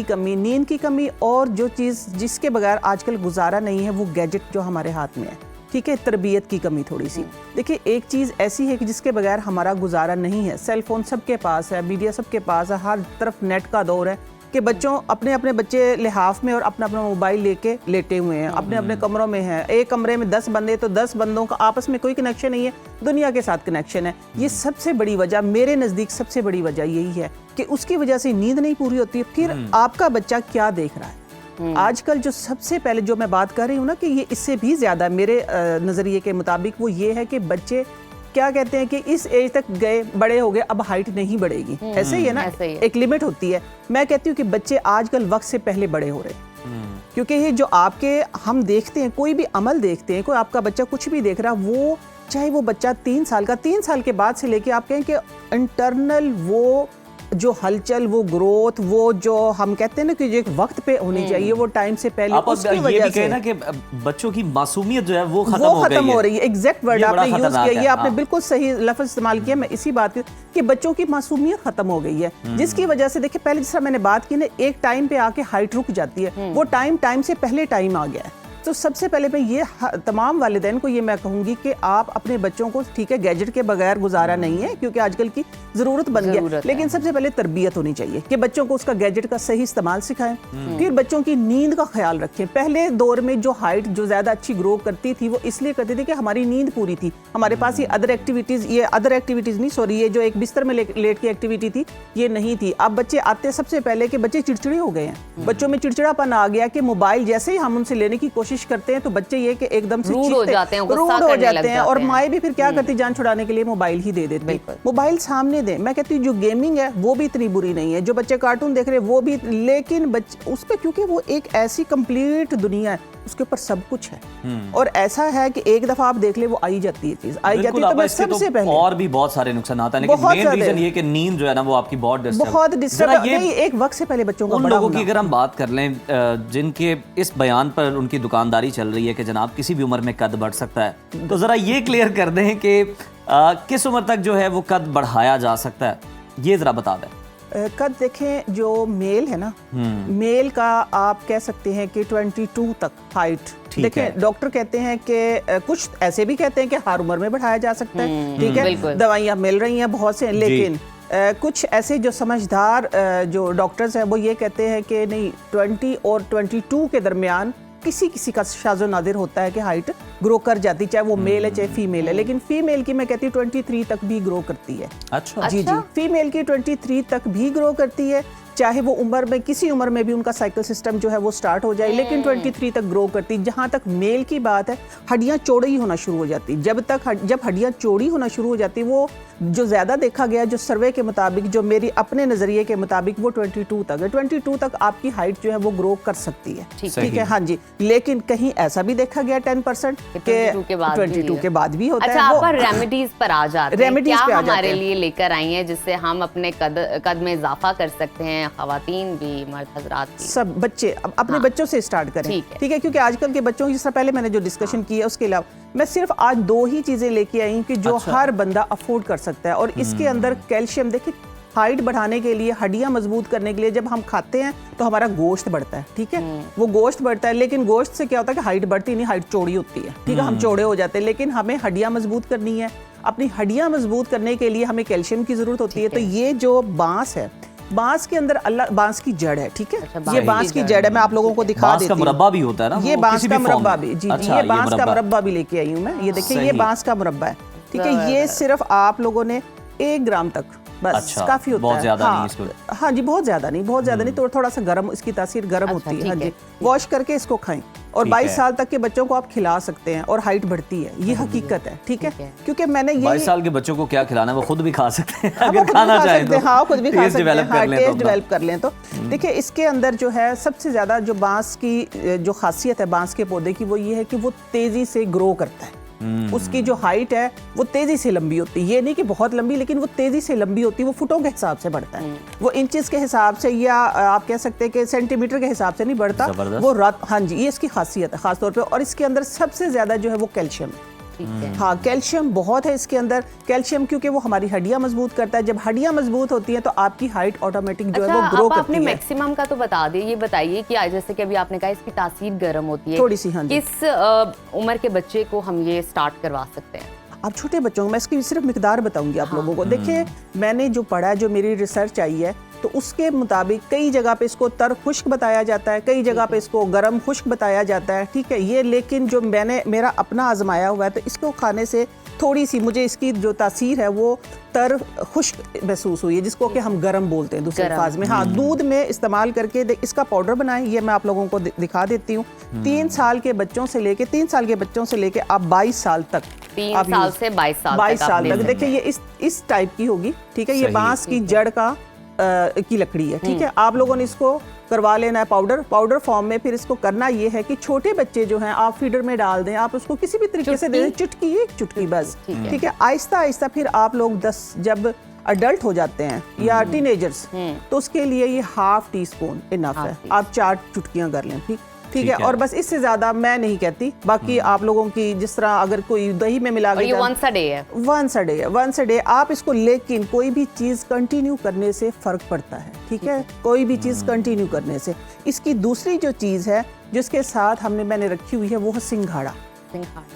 की कमी और जो चीज़ जिसके बगैर आजकल गुजारा नहीं है वो गैजेट जो हमारे हाथ में है, ठीक है, तरबियत की कमी थोड़ी सी। देखिए, एक चीज़ ऐसी है कि जिसके बगैर हमारा गुजारा नहीं है। सेल फोन सबके पास है, मीडिया सबके पास है, हर तरफ नेट का दौर है कि बच्चों अपने बच्चे लिहाफ में और अपना मोबाइल लेके लेटे हुए हैं, अपने कमरों में हैं। एक कमरे में 10 बंदे तो 10 बंदों का आपस में कोई कनेक्शन नहीं है, दुनिया के साथ कनेक्शन है। ये सबसे बड़ी वजह, मेरे नज़दीक सबसे बड़ी वजह यही है कि उसकी वजह से नींद नहीं पूरी होती है। फिर आपका बच्चा क्या देख रहा है आजकल, जो सबसे पहले जो मैं बात कर रही हूँ ना कि ये इससे भी ज़्यादा मेरे नज़रिए के मुताबिक वो ये है कि बच्चे क्या कहते हैं कि इस एज तक गए, बड़े हो गए, अब हाइट नहीं बढ़ेगी। ऐसे ही है ना, ऐसे ही है। एक लिमिट होती है। मैं कहती हूँ कि बच्चे आजकल वक्त से पहले बड़े हो रहे हैं, क्योंकि ये जो आपके हम देखते हैं, कोई भी अमल देखते हैं, कोई आपका बच्चा कुछ भी देख रहा, वो चाहे वो बच्चा 3 साल का, 3 साल के बाद से लेके आप कहें कि इंटरनल वो जो हलचल, वो ग्रोथ, वो जो हम कहते हैं ना कि जो एक वक्त पे होनी चाहिए, वो टाइम से पहले, आप उसकी ये वजह भी से कहना कि बच्चों की मासूमियत जो है वो खत्म हो रही है। एग्जैक्ट वर्ड ये बड़ा आपने यूज खतरनाक किया, है, ये आपने हाँ। बिल्कुल सही लफ्ज इस्तेमाल किया। मैं इसी बात कि बच्चों की मासूमियत खत्म हो गई है, जिसकी वजह से देखिए पहले जैसा मैंने बात की ना, एक टाइम पे आके हाइट रुक जाती है, वो टाइम से पहले टाइम आ गया है। तो सबसे पहले मैं ये तमाम वालिदैन को ये मैं कहूँगी कि आप अपने बच्चों को, ठीक है, गैजेट के बगैर गुजारा नहीं है क्योंकि आजकल की ज़रूरत बन गया, लेकिन सबसे पहले तरबियत होनी चाहिए कि बच्चों को उसका गैजेट का सही इस्तेमाल सिखाएं। फिर बच्चों की नींद का ख्याल रखें। पहले दौर में जो हाइट जो ज़्यादा अच्छी ग्रो करती थी वो इसलिए करती थी कि हमारी नींद पूरी थी, हमारे पास ये अदर एक्टिविटीज़ नहीं, सॉरी, ये जो एक बिस्तर में लेट की एक्टिविटी थी ये नहीं थी। अब बच्चे आते सबसे पहले कि बच्चे चिड़चिड़े हो गए हैं, बच्चों में चिड़चिड़ापन आ गया कि मोबाइल जैसे ही हम उनसे लेने की कोशिश करते हैं तो बच्चे ये कि एकदम से रूड हो जाते हैं, रूड गुस्सा हो करने लग जाते हैं, और जाते हैं। माएँ भी फिर क्या करती, जान छुड़ाने के लिए मोबाइल ही दे देती। मोबाइल सामने दें। मैं कहती हूँ जो गेमिंग है वो भी इतनी बुरी नहीं है, जो बच्चे कार्टून देख रहे हैं वो भी, लेकिन बच्चे उस पर, क्योंकि वो एक ऐसी कंप्लीट दुनिया है, उसके ऊपर सब कुछ है, और ऐसा है कि एक दफा आप देख ले वो आई जाती है चीज, आई जाती है। तो मैं सबसे पहले, और भी बहुत सारे नुकसान आता है, लेकिन मेन रीजन ये कि नींद जो है ना वो आपकी बहुत डिस्टर्ब नहीं, एक वक्त से पहले बच्चों का उन बड़ा लोगों की होना। अगर हम बात कर लें जिनके इस बयान पर उनकी दुकानदारी चल रही है कि जनाब किसी भी उम्र में कद बढ़ सकता है, तो जरा ये क्लियर कर दें कि किस उम्र तक जो है वो कद बढ़ाया जा सकता है, ये जरा बता दें। कद देखें, जो मेल है ना, मेल का आप कह सकते हैं कि 22 तक हाइट। देखें, डॉक्टर कहते हैं कि कुछ ऐसे भी कहते हैं कि हर उम्र में बढ़ाया जा सकता है, ठीक है, दवाइयाँ मिल रही हैं बहुत से, लेकिन कुछ ऐसे जो समझदार जो डॉक्टर्स हैं वो ये कहते हैं कि नहीं, 20 और 22 के दरमियान किसी का शाज़ो नादिर होता है कि हाइट ग्रो कर जाती, चाहे वो मेल है चाहे फीमेल है, लेकिन फीमेल की मैं कहती हूँ 23 तक भी ग्रो करती है। अच्छा, जी, फीमेल की 23 तक भी ग्रो करती है, चाहे वो उम्र में किसी उम्र में भी उनका साइकिल सिस्टम जो है वो स्टार्ट हो जाए, लेकिन 23 तक ग्रो करती। जहाँ तक मेल की बात है, हड्डियाँ चौड़ी होना शुरू हो जाती। जब हड्डियाँ चौड़ी होना शुरू हो जाती, वो जो ज़्यादा देखा गया, जो सर्वे के मुताबिक, जो मेरी अपने नज़रिए के मुताबिक, वो 22 तक है। 22 तक आपकी हाइट जो है वो ग्रो कर सकती है, ठीक है, हाँ जी। लेकिन कहीं ऐसा भी देखा गया 10% के 22 के बाद भी होता है। अच्छा, आप रेमेडीज पर आ जाते हैं, क्या हमारे लिए लेकर आई हैं जिससे हम अपने कद में इजाफा कर सकते हैं, खवातीन भी, मर्द हजरात भी, सब बच्चे अपने बच्चों से स्टार्ट करें, ठीक है, क्योंकि आजकल के बच्चों, जिस तरह पहले मैंने जो डिस्कशन की है, उसके अलावा मैं सिर्फ आज 2 ही चीजें लेके आई कि जो हर बंदा अफोर्ड कर सकता है, और इसके अंदर कैल्शियम। देखिए, हाइट बढ़ाने के लिए, हड्डियां मजबूत करने के लिए जब हम खाते हैं तो हमारा गोश्त बढ़ता है, ठीक है, वो गोश्त बढ़ता है, लेकिन गोश्त से क्या होता है कि हाइट बढ़ती नहीं, हाइट चौड़ी होती है, ठीक है, हम चौड़े हो जाते हैं, लेकिन हमें हड्डियां मजबूत करनी है। अपनी हड्डियां मजबूत करने के लिए हमें कैल्शियम की जरूरत होती है। तो ये जो बांस है, बांस के अंदर बांस की जड़ है, ठीक है, ये बांस की जड़ है, मैं आप लोगों को दिखा देती हूँ। मुरब्बा भी होता है ना, ये बांस का मुरब्बा भी, जी, ये बांस का मुरब्बा भी लेके आई हूँ मैं। ये देखिए, ये बांस का मुरब्बा है, ठीक है, ये सिर्फ आप लोगों ने 1 ग्राम तक बस अच्छा, काफी होता बहुत है। ज्यादा हाँ, नहीं इसको। हाँ जी, बहुत ज्यादा नहीं, तो थोड़ा सा गर्म, इसकी तासीर गर्म अच्छा, होती है। हाँ ठीक जी, है। वॉश करके इसको खाएं और ठीक 22 है। साल तक के बच्चों को आप खिला सकते हैं और हाइट बढ़ती है, ये हकीकत है। ठीक है, ठीक है। क्योंकि मैंने ये 22 साल के बच्चों को क्या खिलाना है वो खुद भी खा सकते हैं हाँ, वो अगर खुद भी खाना खा चाहें सकते हैं, तो। हाँ खुद भी खा टेस्ट सकते हैं, डेवलप हाँ कर लें तो टेस्ट अपना। डेवलप कर लें तो। देखिए इसके अंदर जो है सबसे ज़्यादा जो बांस की जो खासियत है बांस के पौधे की, वो ये है कि वो तेज़ी से ग्रो करता है। उसकी जो हाइट है वो तेज़ी से लंबी होती है, ये नहीं कि बहुत लंबी, लेकिन वो तेज़ी से लंबी होती है, वो फुटों के हिसाब से बढ़ता है, वो इंचेस के हिसाब से या आप कह सकते हैं कि सेंटीमीटर के हिसाब से नहीं बढ़ता जबरदस्त। वो रात। हाँ जी, ये इसकी खासियत है खासतौर पे। और इसके अंदर सबसे ज़्यादा जो है वो कैल्शियम है। ठीक है। हाँ, कैल्शियम बहुत है इसके अंदर। कैल्शियम क्योंकि वो हमारी हड्डियां मजबूत करता है, जब हड्डियां मजबूत होती हैं तो आपकी हाइट ऑटोमेटिक जो है वो ग्रो आप करती आपने है। मैक्सिमम का तो बता दिए, ये बताइए कि आज जैसे कि अभी आपने कहा इसकी तासीर गर्म होती है, थोड़ी सी, हाँ जी। किस उम्र के बच्चे को हम ये स्टार्ट करवा सकते हैं? अब छोटे बच्चों को मैं इसकी सिर्फ मिकदार बताऊंगी आप लोगों को। देखिए मैंने जो पढ़ा है, जो मेरी रिसर्च आई है, तो उसके मुताबिक कई जगह पे इसको तर खुश्क बताया जाता है, कई जगह पे इसको गर्म खुश्क बताया जाता है। ठीक है, ये लेकिन जो मेरा अपना आजमाया हुआ है, तो इसको खाने से थोड़ी सी मुझे इसकी जो तासीर है वो तर खुश्क महसूस हुई है, जिसको कि हम गरम बोलते हैं दूसरे अल्फाज में। हाँ, दूध में इस्तेमाल करके इसका पाउडर बनाएं, ये मैं आप लोगों को दिखा देती हूँ। 3 साल के बच्चों से लेके आप 22 साल तक, 3 साल से 22 साल 22 तक आप साल ले तक सकते देखिए ये इस टाइप की होगी। ठीक है, ये सही, बांस की जड़ की लकड़ी है। ठीक है, आप लोगों ने इसको करवा लेना है पाउडर फॉर्म में। फिर इसको करना ये है कि छोटे बच्चे जो हैं आप फीडर में डाल दें, आप उसको किसी भी तरीके से दे दें, चुटकी, एक चुटकी बस। ठीक है, आहिस्ता आहिस्ता फिर आप लोग 10 जब अडल्ट हो जाते हैं या टीनेजर्स, तो उसके लिए ये ½ टीस्पून इनफ है, आप 4 चुटकियां कर लें। ठीक है, और बस इससे ज्यादा मैं नहीं कहती। बाकी आप लोगों की जिस तरह अगर कोई दही में मिला और ये के वंस अ डे है। वंस अ डे आप इसको, लेकिन कोई भी चीज कंटिन्यू करने से फर्क पड़ता है। ठीक है, कोई भी चीज कंटिन्यू करने से। इसकी दूसरी जो चीज है जिसके साथ मैंने रखी हुई है वो है सिंघाड़ा।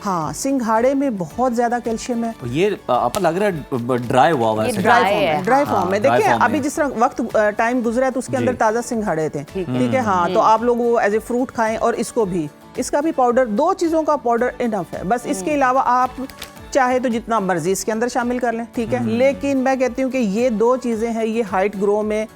हाँ, सिंघाड़े में बहुत ज्यादा कैल्शियम है। ये आपको लग रहा है ड्राई हुआ ये है, ड्राई फॉर्म में। ड्राई देखिए फॉर्म अभी में। जिस तरह वक्त टाइम गुजरा है तो उसके अंदर ताज़ा सिंघाड़े थे। ठीक है, हाँ, तो आप लोग वो एज ए फ्रूट खाएं और इसको भी, इसका भी पाउडर, 2 चीज़ों का पाउडर इनफ है। बस इसके अलावा आप चाहे तो जितना मर्जी इसके अंदर शामिल कर लें। ठीक है, लेकिन मैं कहती हूँ कि ये 2 चीज़ें हैं, ये हाइट ग्रो में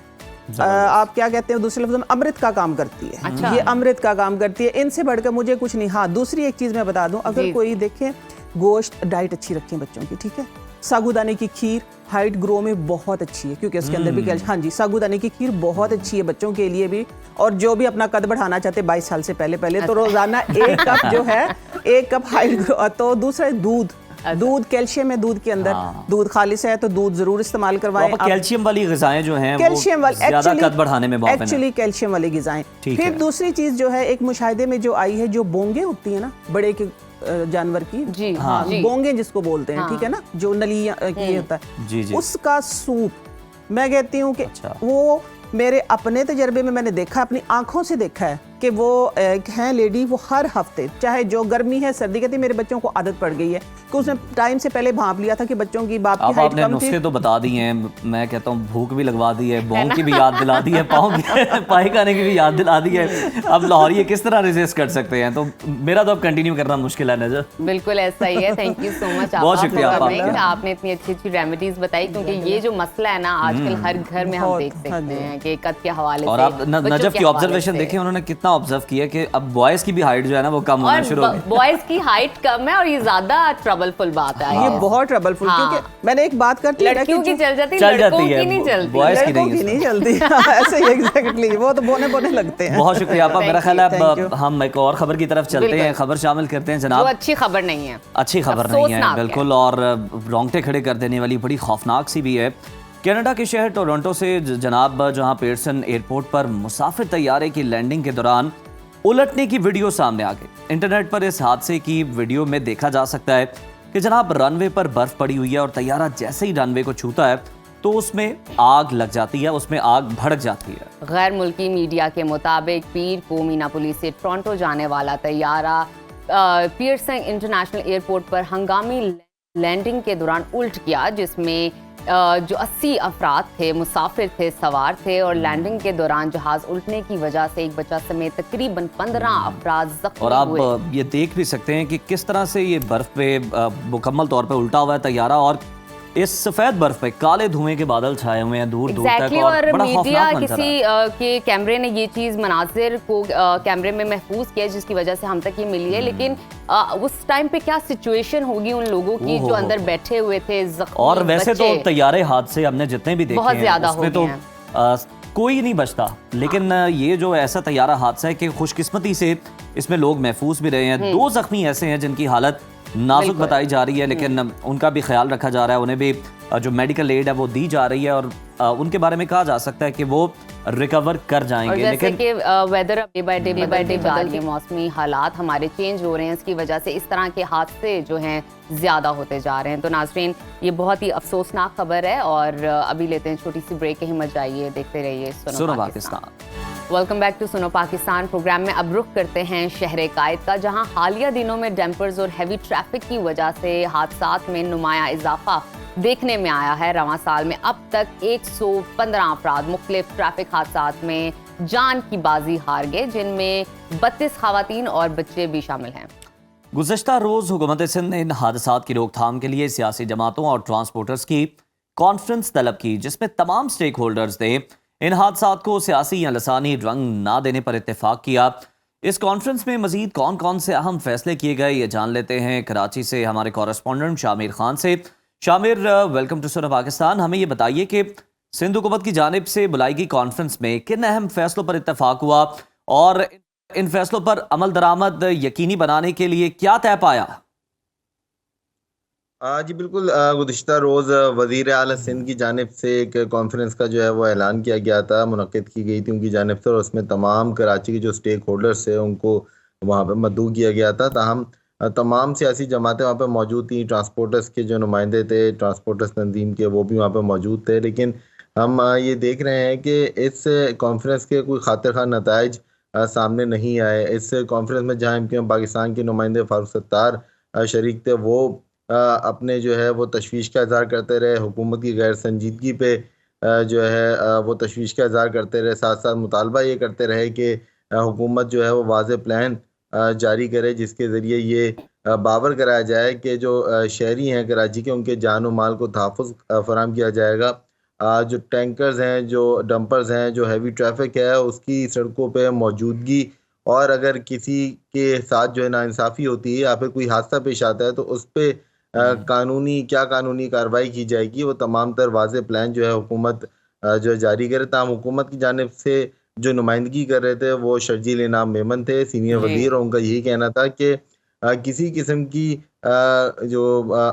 आप क्या कहते हैं दूसरे लफ्ज़ में अमृत का काम करती है। अच्छा। ये अमृत का काम करती है, इनसे बढ़कर मुझे कुछ नहीं। हाँ, दूसरी एक चीज़ मैं बता दूं, अगर कोई देखें गोश्त, डाइट अच्छी रखें बच्चों की। ठीक है, साबूदाने की खीर हाइट ग्रो में बहुत अच्छी है क्योंकि उसके अंदर भी कैल्शियम। हाँ जी, साबूदाने की खीर बहुत अच्छी है बच्चों के लिए भी, और जो भी अपना कद बढ़ाना चाहते हैं 22 साल से पहले तो रोजाना 1 कप जो है 1 कप हाइट ग्रो। तो दूसरा दूध कैल्शियम है दूध के अंदर। हाँ। दूध खालिश है तो दूध जरूर इस्तेमाल करवाएं। तो कैल्शियम वाली ग़िज़ाएं जो हैं कैल्शियम वो ज़्यादा कद बढ़ाने में बहुत एक्चुअली कैल्शियम वाली ग़िज़ाएं। ठीक फिर है। दूसरी चीज जो है एक मुशाहिदे में जो आई है, जो बोंगे होती है ना बड़े के जानवर की, जी, हाँ, जी। बोंगे जिसको बोलते हैं। हाँ। ठीक है ना, जो नलियां की होता है, जी, जी। उसका सूप मैं कहती हूँ कि अच्छा। वो मेरे अपने तजर्बे में मैंने देखा, अपनी आंखों से देखा है कि वो हैं लेडी, वो हर हफ्ते, चाहे जो गर्मी है सर्दी, कहती मेरे बच्चों को आदत पड़ गई है कि उसने टाइम से पहले भांप लिया था कि बच्चों की बाप की अब हाइट आपने कम थी। नुस्खे तो बता दिए हैं, मैं कहता हूँ भूख भी लगवा दी है, बोंग की भी याद दिला दी है, पाँव की पाए खाने की भी याद दिला दी है। अब लाहौरी किस तरह रेजिस्ट कर सकते हैं? तो मेरा तो अब कंटिन्यू करना मुश्किल है नजर। बिल्कुल ऐसा ही है। थैंक यू सो मच, बहुत शुक्रिया आपका। आपने इतनी अच्छी रेमेडीज बताई, क्योंकि ये जो मसला है ना आजकल हर घर में हम बहुत, देख हाँ सकते जी। हैं कि कद के हवाले और से, आप बच्चों नजफ के की हवाले ऑब्जर्वेशन से। देखें, उन्होंने कितना ऑब्जर्व किया कि अब बॉयज की भी हाइट जो है ना वो कम होना और शुरू हो गई। बॉयज की हाइट कम है और ये ज्यादा ट्रबलफुल बात है। ये बहुत ट्रबलफुल, हाँ। क्योंकि मैंने एक बात करती है लड़कियों की चल जाती, चल लड़कों जाती है, की नहीं चलती। बॉयज की लड़कों नहीं की है नहीं चलती। ऐसे ही एग्जैक्टली, वो तो बोने बोने लगते हैं। बहुत शुक्रिया आपका। मेरा ख्याल है Thank you. अब हम एक और खबर की तरफ चलते हैं, खबर शामिल करते हैं जो जनाब। अच्छी खबर नहीं है, अच्छी खबर नहीं है अफसोसनाक है। बिल्कुल, और रोंगटे खड़े कर देने वाली बड़ी खौफनाक सी भी है। कनाडा के शहर टोरंटो से जनाब जहां पेटरसन एयरपोर्ट पर मुसाफिर तैयारे की लैंडिंग के दौरान उलटने की वीडियो सामने आ गई। इंटरनेट पर इस हादसे की वीडियो में देखा जा सकता है कि जनाब रनवे पर बर्फ पड़ी हुई है और तैयारा जैसे ही रनवे को छूता है तो उसमें आग लग जाती है, उसमें आग भड़क जाती है। गैर मुल्की मीडिया के मुताबिक पीर को मिनियापोलिस से टोरंटो जाने वाला तैयारा पियर्सन इंटरनेशनल एयरपोर्ट पर हंगामी लैंडिंग के दौरान उल्ट गया, जिसमें जो 80 अफराद थे, मुसाफिर थे, सवार थे, और लैंडिंग के दौरान जहाज उल्टने की वजह से एक बच्चा समेत तकरीबन 15 अफराद जख्मी और आप हुए। ये देख भी सकते हैं कि किस तरह से ये बर्फ पे मुकम्मल तौर पे उल्टा हुआ है तैयारा, और इस सफेद बर्फ पे काले धुएं के बादल छाए हुए हैं दूर दूर तक और बड़ा मीडिया खौफनाक मंजर है। के कैमरे ने ये चीज मनाजिर को कैमरे में महफूज किया जिसकी वजह से हम तक ये मिली है, लेकिन उस टाइम पे क्या सिचुएशन होगी उन लोगों की जो अंदर बैठे हुए थे, जख्मी और वैसे तो बच्चे। तैयारे हादसे हमने जितने भी देखे बहुत हैं ज्यादा उसमें हो तो गए कोई नहीं बचता, लेकिन ये जो ऐसा तैयारा हादसा है कि खुशकिस्मती से इसमें लोग महफूज भी रहे हैं। 2 जख्मी ऐसे हैं जिनकी हालत नाजुक बताई जा रही है, लेकिन उनका भी ख्याल रखा जा रहा है, उन्हें भी जो मेडिकल एड है वो दी जा रही है और उनके बारे में कहा जा सकता है कि वो रिकवर कर जाएंगे। लेकिन वेदर डे बाय डे बदल रही है, मौसमी हालात हमारे चेंज हो रहे हैं, इसकी वजह से इस तरह के हादसे जो हैं ज्यादा होते जा रहे हैं। तो नाज़रीन, ये बहुत ही अफसोसनाक खबर है और अभी लेते हैं छोटी सी ब्रेक, हिम्मत जाइए, देखते रहिए सुनो Pakistan. Welcome back to Suno Pakistan. Programme में अब रुख करते हैं शहर कायद का, जहां हालिया दिनों में डंपर्स और हैवी ट्रैफिक की वजह से हादसात में नुमाया इजाफा देखने में आया है। रवां साल में अब तक 115 अफराद मुख्तलिफ ट्रैफिक हादसात में जान की बाजी हार गए, जिनमें 32 खवातीन और बच्चे भी शामिल हैं। गुज़श्ता रोज हुकूमत सिंध ने इन हादसात की रोकथाम के लिए सियासी जमातों और ट्रांसपोर्टर्स की कॉन्फ्रेंस तलब की, जिसमें तमाम स्टेक होल्डर्स ने इन हादसात को सियासी या लसानी रंग ना देने पर इत्तेफाक किया। इस कॉन्फ्रेंस में मजीद कौन कौन से अहम फैसले किए गए ये जान लेते हैं कराची से हमारे कॉरेस्पॉन्डेंट शामिर खान से। Shamir, welcome to Suno Pakistan. हमें ये बताइए कि सिंध हुकूमत की जानिब से बुलाई गई कॉन्फ्रेंस में किन अहम फैसलों पर इत्तेफाक हुआ और इन फैसलों पर अमल दरामद यकीनी बनाने के लिए क्या तय पाया? जी बिल्कुल, गुज़िश्ता रोज़ वज़ीर आला सिंध की जानिब से एक कॉन्फ्रेंस का जो है वो ऐलान किया गया था, मुनक़्क़िद की गई थी उनकी जानिब से, और उसमें तमाम कराची के जो स्टेक होल्डर्स थे उनको वहाँ पे मदऊ किया गया था। ताहम तमाम सियासी जमातें वहाँ पे मौजूद थी, ट्रांसपोर्टर्स के जो नुमाइंदे थे, ट्रांसपोर्टर्स तंजीम के, वो भी वहाँ पे मौजूद थे। लेकिन हम ये देख रहे हैं कि इस कॉन्फ्रेंस के कोई खातिर खा नताइज सामने नहीं आए। इस कॉन्फ्रेंस में जहाँ एमक्यूएम पाकिस्तान के नुमाइंदे फारूक सत्तार शरीक थे, वो अपने जो है वो तशवीश का इज़हार करते रहे, हुकूमत की गैर संजीदगी पे जो है वो तशवीश का इज़हार करते रहे। साथ साथ मुतालबा ये करते रहे कि हुकूमत जो है वो वाज़ेह प्लान जारी करे जिसके ज़रिए ये बावर कराया जाए कि जो शहरी हैं कराची के, उनके जान व माल को तहफ़्फ़ुज़ फराहम किया जाएगा। जो टैंकर्स हैं, जो डंपर्स हैं, जो हैवी ट्रैफिक है, उसकी सड़कों पे मौजूदगी, और अगर किसी के साथ जो है नाइंसाफ़ी होती है या फिर कोई हादसा पेश आता है तो उस पर कानूनी कार्रवाई की जाएगी, वो तमाम तर वाज़ेह प्लान जो है हुकूमत जो है जारी करे। ताहम हुकूमत की जानिब से जो नुमाइंदगी कर रहे थे वो शर्जील इनाम मेमन थे, सीनियर वज़ीर, और उनका यही कहना था कि किसी किस्म की जो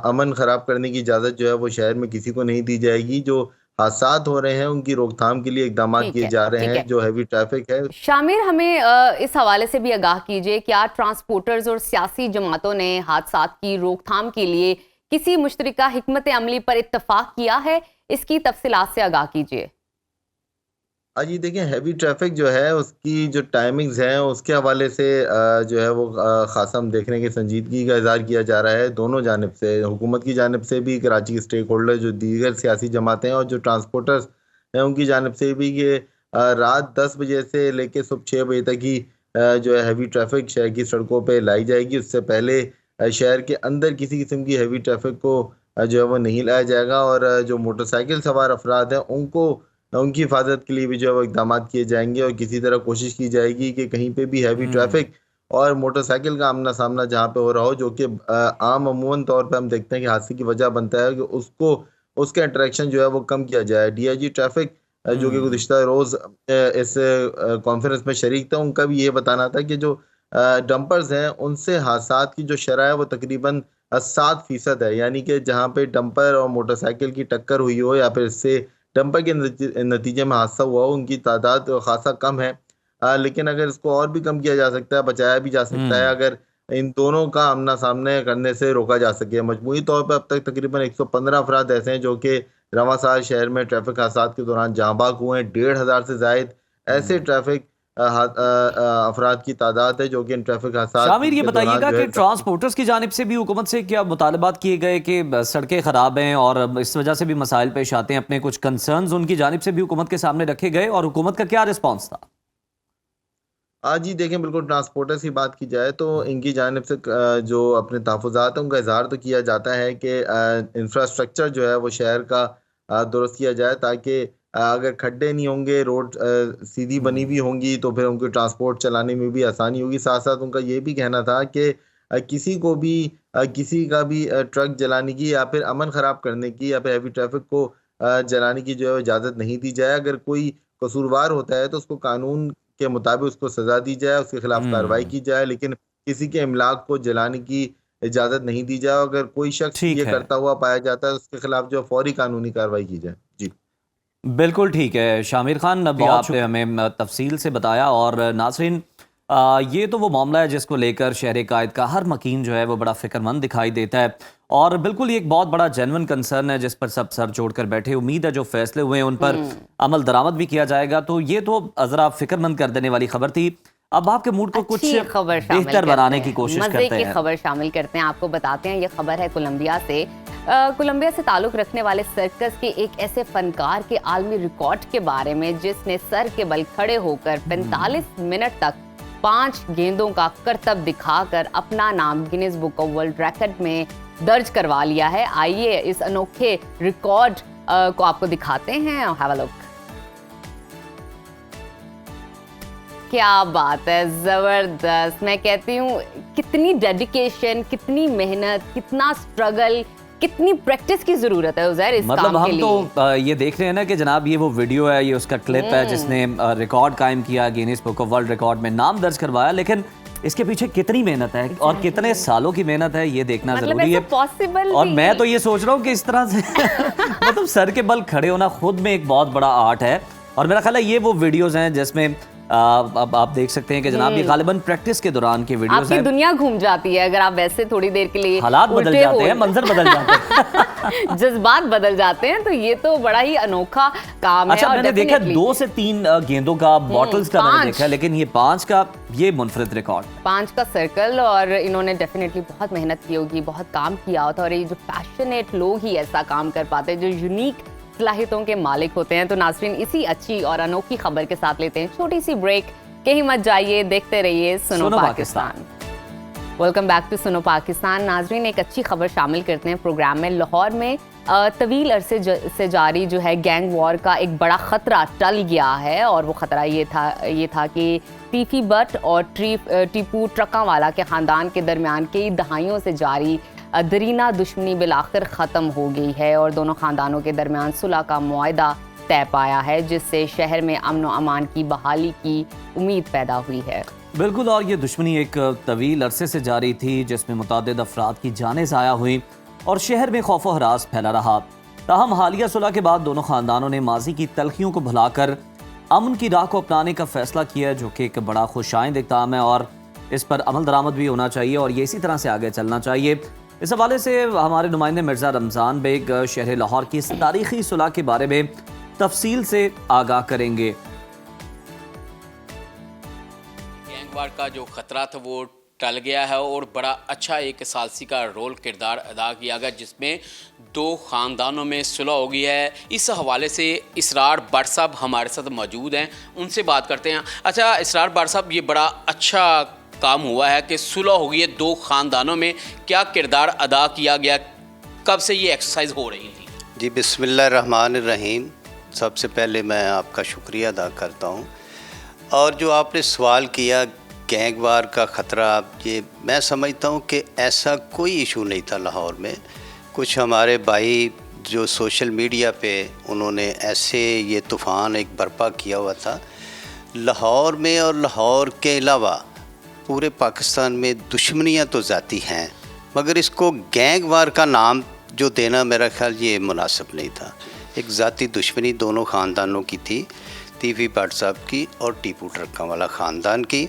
अमन ख़राब करने की इजाज़त जो है वो शहर में किसी को नहीं दी जाएगी। जो हादसात हो रहे हैं उनकी रोकथाम के लिए इक़दाम किए जा रहे हैं, जो हैवी ट्रैफिक है। शामिर, हमें इस हवाले से भी आगाह कीजिए, क्या ट्रांसपोर्टर्स और सियासी जमातों ने हादसात की रोकथाम के लिए किसी मुश्तरका हिकमत अमली पर इत्तफाक किया है? इसकी तफसीलात से आगाह कीजिए। जी देखें, हैवी ट्रैफिक जो है उसकी जो टाइमिंग्स हैं उसके हवाले से जो है वो ख़ासा हम देख रहे हैं कि संजीदगी का इज़हार किया जा रहा है दोनों जानिब से, हुकूमत की जानिब से भी, कराची के स्टेक होल्डर जो दीगर सियासी जमातें हैं, और जो ट्रांसपोर्टर्स हैं उनकी जानिब से भी, कि रात 10 बजे से लेकर सुबह 6 बजे तक ही जो है हैवी ट्रैफिक शहर की सड़कों पर लाई जाएगी। उससे पहले शहर के अंदर किसी किस्म की हैवी ट्रैफिक को जो है वो नहीं लाया जाएगा, और जो मोटरसाइकिल सवार अफराद हैं उनकी हिफाजत के लिए भी जो है वो इक़दाम किए जाएंगे, और किसी तरह कोशिश की जाएगी कि कहीं पे भी हैवी ट्रैफिक और मोटरसाइकिल का आमना सामना जहाँ पे हो रहा हो, जो कि आम अमूमन तौर पे हम देखते हैं कि हादसे की वजह बनता है, कि उसका इंटरेक्शन जो है वो कम किया जाए। DIG ट्रैफिक जो कि गुज़िश्ता रोज़ इस कॉन्फ्रेंस में शरीक था, उनका भी ये बताना था कि जो डंपर्स हैं उनसे हादसात की जो शरह है वो तकरीबन 7% है, यानी कि जहाँ पे डंपर और मोटरसाइकिल की टक्कर हुई हो या फिर इससे डंपर के नतीजे में हादसा हुआ हो, उनकी तादाद खासा कम है। लेकिन अगर इसको और भी कम किया जा सकता है, बचाया भी जा सकता है, अगर इन दोनों का आमना सामने करने से रोका जा सके। मजमूई तौर पर अब तक तकरीबन 115 अफराद ऐसे हैं जो कि रवां साल शहर में ट्रैफिक हादसात के दौरान जाँ बाग हुए हैं। 1500 से जायद ऐसे ट्रैफिक अफराद की तादाद है जो कि इन ट्रैफिक हादसात। शामिर, ये बताइएगा कि ट्रांसपोर्टर्स की जानिब से भी हुकूमत से क्या मुतालबात किए गए कि सड़कें ख़राब हैं और इस वजह से भी मसाइल पेश आते हैं, अपने कुछ कंसर्न्स उनकी जानिब से भी हुकूमत के सामने रखे गए, और हुकूमत का क्या रिस्पॉन्स था? आज ही देखें, बिल्कुल ट्रांसपोर्टर्स की बात की जाए तो इनकी जानिब से जो अपने तहफ़्फ़ुज़ात हैं उनका इज़हार तो किया जाता है कि इंफ्रास्ट्रक्चर जो है वो शहर का दुरुस्त किया जाए, ताकि अगर खड्डे नहीं होंगे, रोड सीधी बनी हुई होंगी तो फिर उनको ट्रांसपोर्ट चलाने में भी आसानी होगी। साथ साथ उनका ये भी कहना था कि किसी को भी किसी का भी ट्रक जलाने की या फिर अमन ख़राब करने की या फिर हैवी ट्रैफिक को जलाने की जो है इजाज़त नहीं दी जाए। अगर कोई कसूरवार होता है तो उसको कानून के मुताबिक उसको सज़ा दी जाए, उसके खिलाफ कार्रवाई की जाए, लेकिन किसी के इमलाक को जलाने की इजाज़त नहीं दी जाए। अगर कोई शख्स ठीक ये है। करता हुआ पाया जाता है तो उसके खिलाफ जो फौरी कानूनी कार्रवाई की जाए। जी बिल्कुल ठीक है शामिर खान, अभी बहुत आपने हमें तफसील से बताया। और नाज़रीन, ये तो वो मामला है जिसको लेकर शहर कायद का हर मकीन जो है वो बड़ा फिक्रमंद दिखाई देता है, और बिल्कुल ये एक बहुत बड़ा जेन्युइन कंसर्न है जिस पर सब सर जोड़कर बैठे। उम्मीद है जो फैसले हुए हैं उन पर अमल दरामद भी किया जाएगा। तो ये तो ज़रा फिक्रमंद कर देने वाली खबर थी। अब आपके मूड को कुछ अच्छी खबर शामिल बेहतर बनाने करते की हैं, कोशिश मजे करते की हैं। खबर शामिल करते हैं। आपको बताते हैं, ये खबर है कोलंबिया से। कोलंबिया से ताल्लुक रखने वाले सर्कस के एक ऐसे फनकार के आलमी रिकॉर्ड के बारे में जिसने सर के बल खड़े होकर 45 मिनट तक 5 गेंदों का करतब दिखाकर अपना नाम Guinness book of world record में दर्ज करवा लिया है। आइए इस अनोखे रिकॉर्ड को आपको दिखाते हैं। Have a look. क्या बात है, जबरदस्त। मैं कहती हूँ कितनी डेडिकेशन, कितनी मेहनत, कितना स्ट्रगल, कितनी प्रैक्टिस की जरूरत है उज़ैर इस मतलब काम के हम लिए। तो ये देख रहे हैं ना कि जनाब ये वो वीडियो है, ये उसका क्लिप है जिसने रिकॉर्ड कायम किया, Guinness book of world record में नाम दर्ज करवाया। लेकिन इसके पीछे कितनी मेहनत है और कितने सालों की मेहनत है ये देखना मतलब जरूरी है। पॉसिबल और मैं तो ये सोच रहा हूँ कि इस तरह से मतलब सर के बल खड़े होना खुद में एक बहुत बड़ा आर्ट है। और मेरा ख्याल है ये वो वीडियोस हैं जिसमें अब आप देख सकते हैं कि जनाब ये गालिबन प्रैक्टिस के दौरान की वीडियोस आपकी हैं। दुनिया घूम जाती है अगर आप वैसे थोड़ी देर के लिए हालात बदल उल्टे जाते हो हैं, मंजर बदल जाते हैं। जज्बात बदल जाते हैं। तो ये तो बड़ा ही अनोखा काम अच्छा, है। और मैंने देखा definitely 2 से 3 गेंदों का, बॉटल्स का मैंने 5 देखा, लेकिन ये 5 का ये मुनफरिद रिकॉर्ड। 5 का सर्कल। और इन्होंने डेफिनेटली बहुत मेहनत की होगी, बहुत काम किया होता है। और ये जो पैशनेट लोग ही ऐसा काम कर पाते हैं, जो यूनिक सलाहियतों के मालिक होते हैं। तो नाज़रीन, इसी अच्छी और अनोखी खबर के साथ लेते हैं छोटी सी ब्रेक। कहीं मत जाइए, देखते रहिए सुनो Pakistan. Welcome back to Suno Pakistan. नाजरीन, एक अच्छी खबर शामिल करते हैं प्रोग्राम में। लाहौर में तवील अरसे से जारी जो है गैंग वॉर का एक बड़ा ख़तरा टल गया है। और वो ख़तरा ये था कि तीफी बट और टीपू ट्रकावाला के ख़ानदान के दरमियान कई दहाइयों से जारी दरीना दुश्मनी बिलाखिर ख़त्म हो गई है और दोनों ख़ानदानों के दरमियान सुलह का मुआहदा तय पाया है, जिससे शहर में अमन व अमान की बहाली की उम्मीद पैदा हुई है। बिल्कुल। और ये दुश्मनी एक तवील अरसे से जारी थी जिसमें मुतादिद अफराद की जानें ज़ाया हुई और शहर में खौफ व हरास फैला रहा। ताहम हालिया सुलह के बाद दोनों ख़ानदानों ने माजी की तलखियों को भुलाकर अमन की राह को अपनाने का फैसला किया, जो कि एक बड़ा खुशाइंद इक़दाम है और इस पर अमल दरामद भी होना चाहिए और ये इसी तरह से आगे चलना चाहिए। इस हवाले से हमारे नुमाइंदे मिर्ज़ा रमज़ान बेग शहर लाहौर की इस तारीख़ी सुलह के बारे में तफसील से आगाह करेंगे। गैंगवार का जो खतरा था वो टल गया है और बड़ा अच्छा एक सालसी का रोल किरदार अदा किया गया, जिसमें 2 ख़ानदानों में सुलह हो गई है। इस हवाले से इसरार भट्ट साहब हमारे साथ मौजूद हैं, उनसे बात करते हैं। अच्छा इसरार भट्ट साहब, ये बड़ा अच्छा काम हुआ है कि सुलह हो गई है 2 ख़ानदानों में, क्या किरदार अदा किया गया, कब से ये एक्सरसाइज हो रही थी? जी बिस्मिल्लाहिर्रहमानिर्रहीम। सबसे पहले मैं आपका शुक्रिया अदा करता हूँ। और जो आपने सवाल किया गैंगवार का ख़तरा, ये मैं समझता हूँ कि ऐसा कोई इशू नहीं था लाहौर में। कुछ हमारे भाई जो सोशल मीडिया पे उन्होंने ऐसे ये तूफ़ान एक बर्पा किया हुआ था लाहौर में, और लाहौर के अलावा पूरे पाकिस्तान में दुश्मनियाँ तो ज़ाती हैं, मगर इसको गैंगवार का नाम जो देना मेरा ख्याल ये मुनासिब नहीं था। एक ज़ाती दुश्मनी दोनों ख़ानदानों की थी, तीफी भट्ट साहब की और टीपू ट्रकावाला ख़ानदान की।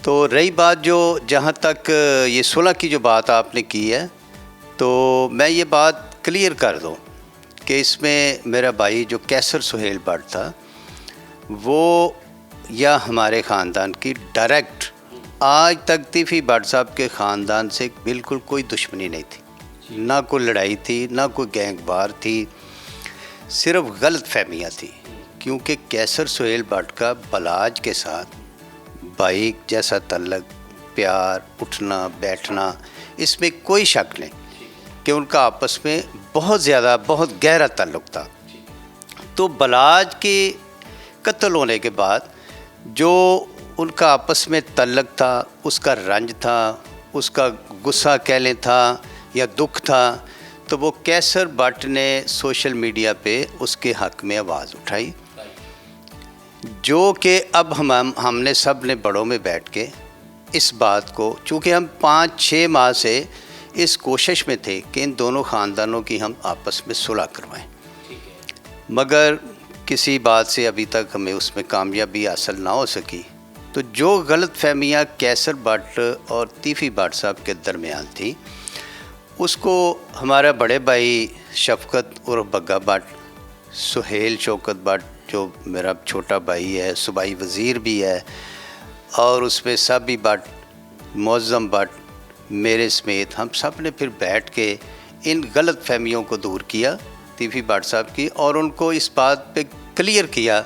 तो रही बात जो जहाँ तक ये सुलह की जो बात आपने की है, तो मैं ये बात क्लियर कर दूँ कि इसमें मेरा भाई जो कैसर सुहेल भट्ट था वो या हमारे ख़ानदान की डायरेक्ट आज तक तीफी भट्ट साहब के ख़ानदान से बिल्कुल कोई दुश्मनी नहीं थी, ना कोई लड़ाई थी, ना कोई गैंगवार थी, सिर्फ गलत फहमियाँ थी। क्योंकि कैसर सुहेल भट्ट का बलाज के साथ भाई जैसा तल्लक, प्यार, उठना बैठना, इसमें कोई शक नहीं कि उनका आपस में बहुत ज़्यादा, बहुत गहरा ताल्लुक़ था। तो बलाज के कत्ल होने के बाद जो उनका आपस में तल्लक था, उसका रंज था, उसका गुस्सा कह लें था या दुख था, तो वो कैसर भट्ट ने सोशल मीडिया पे उसके हक़ में आवाज़ उठाई, जो कि अब हमने सब ने बड़ों में बैठ के इस बात को, चूँकि हम 5-6 माह से इस कोशिश में थे कि इन दोनों ख़ानदानों की हम आपस में सुलह करवाएं, मगर किसी बात से अभी तक हमें उसमें कामयाबी हासिल ना हो सकी। तो जो गलत फहमियाँ कैसर भट्ट और तीफ़ी भट्ट साहब के दरमियान थी, उसको हमारा बड़े भाई शफ़क़त और बग्गा भट्ट, सुहेल शौकत भट्ट जो मेरा छोटा भाई है, सूबाई वज़ीर भी है, और उसमें साबी भट्ट, मुअज़्ज़म भट्ट, मेरे समेत हम सब ने फिर बैठ के इन गलत फहमियों को दूर किया तीफ़ी भट्ट साहब की, और उनको इस बात पे क्लियर किया।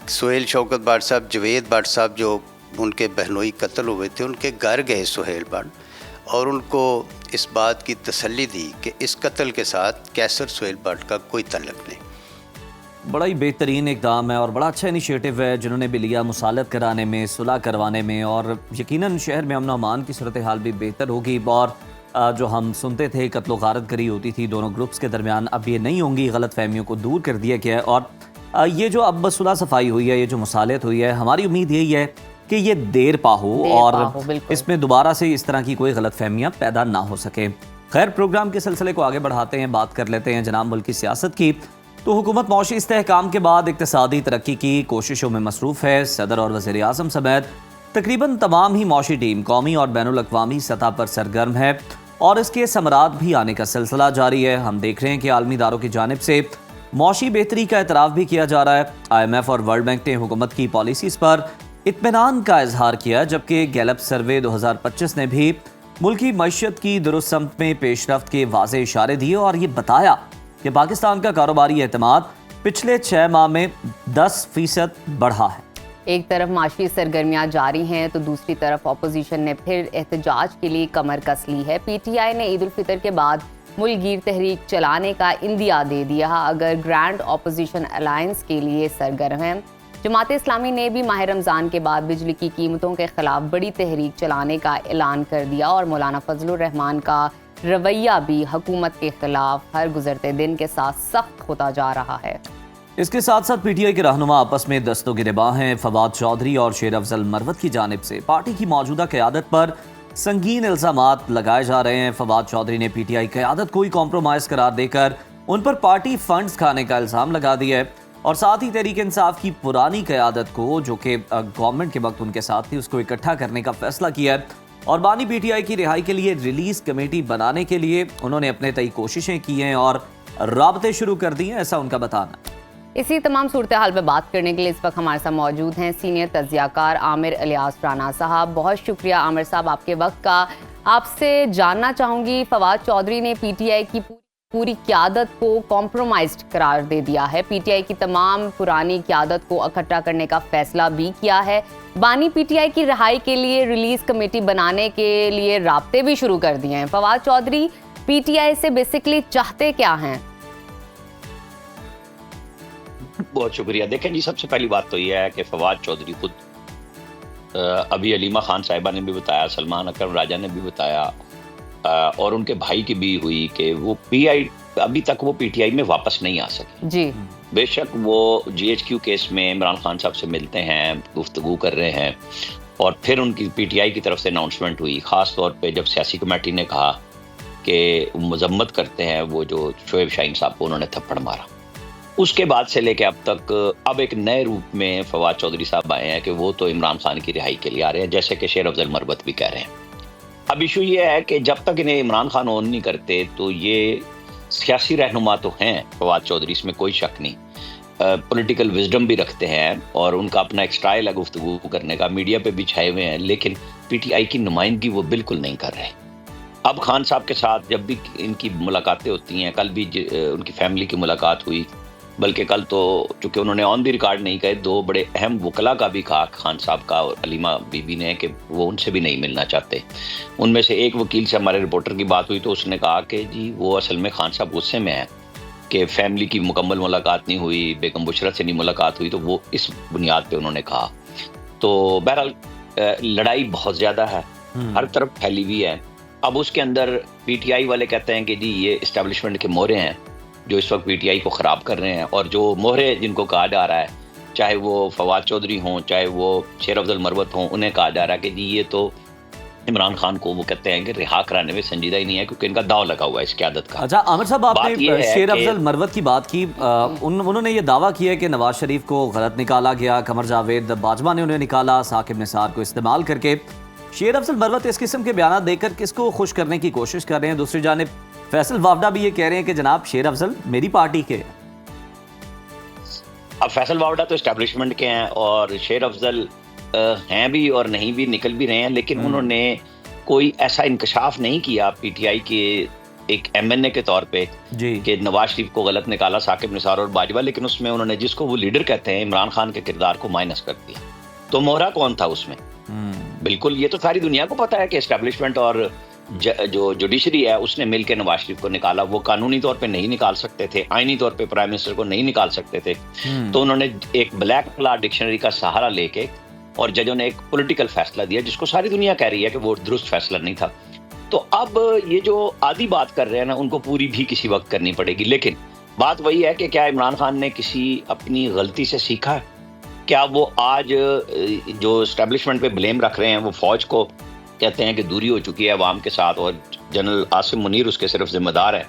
सुहेल शौकत भट्ट साहब, जवेद भट्ट साहब जो उनके बहनोई कत्ल हुए थे, उनके घर गए सुहेल भट्ट और उनको इस बात की तसल्ली दी कि इस कत्ल के साथ कैसर सुहेल भट्ट का कोई तल्लक नहीं। बड़ा ही बेहतरीन इकदाम है और बड़ा अच्छा इनिशिएटिव है जिन्होंने भी लिया मुसालत कराने में, सुलह करवाने में, और यकीनन शहर में अमन अमान की सूरत हाल भी बेहतर होगी। और जो हम सुनते थे कत्लो गारत गरी होती थी दोनों ग्रुप्स के दरमियान, अब ये नहीं होंगी, गलत फहमियों को दूर कर दिया गया है। और ये जो अब सुलह सफाई हुई है, ये जो मुसालत हुई है, हमारी उम्मीद यही है कि ये देर पा हो और इसमें दोबारा से इस तरह की कोई गलत फहमियाँ पैदा ना हो सके। खैर, प्रोग्राम के सिलसिले को आगे बढ़ाते हैं, बात कर लेते हैं जनाब मुल्क की सियासत की। तो हुकूमत मौशी इस्तेहकाम के बाद इक्तिसादी तरक्की की कोशिशों में मसरूफ़ है। सदर और वज़ीर आज़म समेत तकरीबन तमाम ही मौशी टीम कौमी और बैनुल अक़वामी सतह पर सरगर्म है और इसके समरात भी आने का सिलसिला जारी है। हम देख रहे हैं कि आलमी इदारों की जानिब से मौशी बेहतरी का एतराफ़ भी किया जा रहा है। IMF और वर्ल्ड बैंक ने हुकूमत की पॉलिसीज़ पर इत्मीनान का इजहार किया, जबकि गैलप सर्वे 2025 ने भी मुल्की मईशत की दुरुस्त समत में पेशरफ्त के वाज़े इशारे दिए और ये बताया कि पाकिस्तान का कारोबारी एतमाद पिछले 6 माह में 10% बढ़ा है। एक तरफ माशी सरगर्मियां जारी हैं तो दूसरी तरफ अपोजिशन ने फिर एहतजाज के लिए कमर कस ली है। PTI ने ईद उल फितर के बाद मुल्कगीर तहरीक चलाने का इंदिया दे दिया। अगर ग्रैंड अपोजिशन अलायंस के लिए सरगर्म है। जमात इस्लामी ने भी माह रमज़ान के बाद बिजली की कीमतों के खिलाफ बड़ी तहरीक चलाने का ऐलान कर दिया और मौलाना फजलुर रहमान का रवैया भी हुकूमत के खिलाफ हर गुजरते दिन के साथ सख्त होता जा रहा है। इसके साथ साथ PTI के रहनुमा आपस में दस्तों गिरेबां हैं। फवाद चौधरी और शेर अफजल मरवत की जानिब से पार्टी की मौजूदा क़यादत पर संगीन इल्ज़ामात लगाए जा रहे हैं। फवाद चौधरी ने PTI क़यादत को ही कॉम्प्रोमाइज़ करार देकर उन पर पार्टी फंड्स खाने का इल्ज़ाम लगा दिया है और साथ ही तहरीक इंसाफ की पुरानी क़यादत को, जो कि गवर्नमेंट के वक्त उनके साथ थी, उसको इकट्ठा करने का फैसला किया है और बानी PTI की रिहाई के लिए रिलीज़ कमेटी बनाने के लिए उन्होंने अपने तय कोशिशें की हैं और राबते शुरू कर दिए हैं, ऐसा उनका बताना। इसी तमाम सूरत हाल पर बात करने के लिए इस वक्त हमारे साथ मौजूद हैं सीनियर तज्ज़ियाकार आमिर इलियास राना साहब। बहुत शुक्रिया आमिर साहब आपके वक्त का। आपसे जानना चाहूँगी, फवाद चौधरी ने PTI की पूरी क़यादत को कॉम्प्रोमाइज्ड करार दे दिया है। PTI की तमाम पुरानी क़यादत को इकट्ठा करने का फैसला भी किया है। बानी PTI की रिहाई के लिए रिलीज़ कमेटी बनाने के लिए राब्ते भी शुरू कर दिए हैं। फवाद चौधरी PTI से बेसिकली चाहते क्या हैं? बहुत शुक्रिया। देखें जी, सबसे पहली बात तो यह है कि फवाद चौधरी खुद अभी अलीमा खान साहिबा ने भी बताया, सलमान अकरम राजा ने भी बताया और उनके भाई की भी हुई कि वो अभी तक वो PTI में वापस नहीं आ सके जी। बेशक वो GHQ केस में इमरान खान साहब से मिलते हैं, गुफ्तगू कर रहे हैं और फिर उनकी PTI की तरफ से अनाउंसमेंट हुई, ख़ास तौर पे जब सियासी कमेटी ने कहा कि मजम्मत करते हैं वो जो शोएब शाहीन साहब को उन्होंने थप्पड़ मारा। उसके बाद से लेके अब तक अब एक नए रूप में फवाद चौधरी साहब आए हैं कि वो तो इमरान खान की रिहाई के लिए आ रहे हैं, जैसे कि शेर अफजल मरवत भी कह रहे हैं। अब इशू ये है कि जब तक इन्हें इमरान खान ऑन नहीं करते तो ये सियासी रहनुमा तो हैं फवाद चौधरी, इसमें कोई शक नहीं, पॉलिटिकल विजडम भी रखते हैं और उनका अपना एक स्टाइल है गुफ्तगू करने का, मीडिया पे भी छाए हुए हैं, लेकिन PTI की नुमाइंदगी वो बिल्कुल नहीं कर रहे। अब खान साहब के साथ जब भी इनकी मुलाकातें होती हैं, कल भी उनकी फैमिली की मुलाकात हुई, बल्कि कल तो चूंकि उन्होंने ऑन द रिकॉर्ड नहीं कहे, दो बड़े अहम वकला का भी कहा, खान साहब का और अलीमा बीबी ने, कि वो उनसे भी नहीं मिलना चाहते। उनमें से एक वकील से हमारे रिपोर्टर की बात हुई तो उसने कहा कि जी वो असल में खान साहब गुस्से में हैं कि फैमिली की मुकम्मल मुलाकात नहीं हुई, बेगम बुशरा से नहीं मुलाकात हुई, तो वो इस बुनियाद पे उन्होंने कहा। तो बहरहाल लड़ाई बहुत ज़्यादा है, हर तरफ फैली हुई है। अब उसके अंदर पीटीआई वाले कहते हैं कि जी ये इस्टेब्लिशमेंट के मोहरे हैं जो इस वक्त पीटीआई को ख़राब कर रहे हैं, और जो मोहरे जिनको कहा जा रहा है, चाहे वो फवाद चौधरी हों, चाहे वो शेर अफजल मरवत हों, उन्हें कहा जा रहा है कि जी ये तो इमरान खान को वो कहते हैं कि रिहा कराने में संजीदा ही नहीं है, क्योंकि इनका दाव लगा हुआ है इस क़यादत का। अच्छा आमिर साहब, आपने शेर अफजल मरवत की बात की, उन्होंने ये दावा किया कि नवाज शरीफ को गलत निकाला गया, कमर जावेद बाजवा ने उन्हें निकाला साकिब निसार को इस्तेमाल करके। शेर अफजल मरवत इस किस्म के बयान देकर किसको खुश करने की कोशिश कर रहे हैं? दूसरी जानिब फैसल वावडा भी ये कह रहे हैं कि जनाब शेर अफजल मेरी पार्टी के। अब फैसल वावडा तो इस्टेब्लिशमेंट के हैं और शेर अफजल हैं भी और नहीं भी, निकल भी रहे हैं, लेकिन उन्होंने कोई ऐसा इंकशाफ नहीं किया पीटीआई के एक एमएनए के तौर पे कि नवाज शरीफ को गलत निकाला साकिब निसार और बाजवा, लेकिन उसमें उन्होंने जिसको वो लीडर कहते हैं इमरान खान के किरदार को माइनस कर दिया। तो मोहरा कौन था उसमें? बिल्कुल, ये तो सारी दुनिया को पता है कि एस्टेब्लिशमेंट और जो जुडिशरी है उसने मिलकर नवाज शरीफ को निकाला। वो कानूनी तौर पे नहीं निकाल सकते थे, आईनी तौर पे प्राइम मिनिस्टर को नहीं निकाल सकते थे, तो उन्होंने एक ब्लैक लॉ डिक्शनरी का सहारा लेके और जजों ने एक पॉलिटिकल फैसला दिया जिसको सारी दुनिया कह रही है कि वो दुरुस्त फैसला नहीं था। तो अब ये जो आधी बात कर रहे हैं ना, उनको पूरी भी किसी वक्त करनी पड़ेगी। लेकिन बात वही है कि क्या इमरान खान ने किसी अपनी गलती से सीखा है? क्या वो आज जो एस्टेब्लिशमेंट पे ब्लेम रख रहे हैं, वो फौज को कहते हैं कि दूरी हो चुकी है अवाम के साथ और जनरल आसिम मुनीर उसके सिर्फ जिम्मेदार है,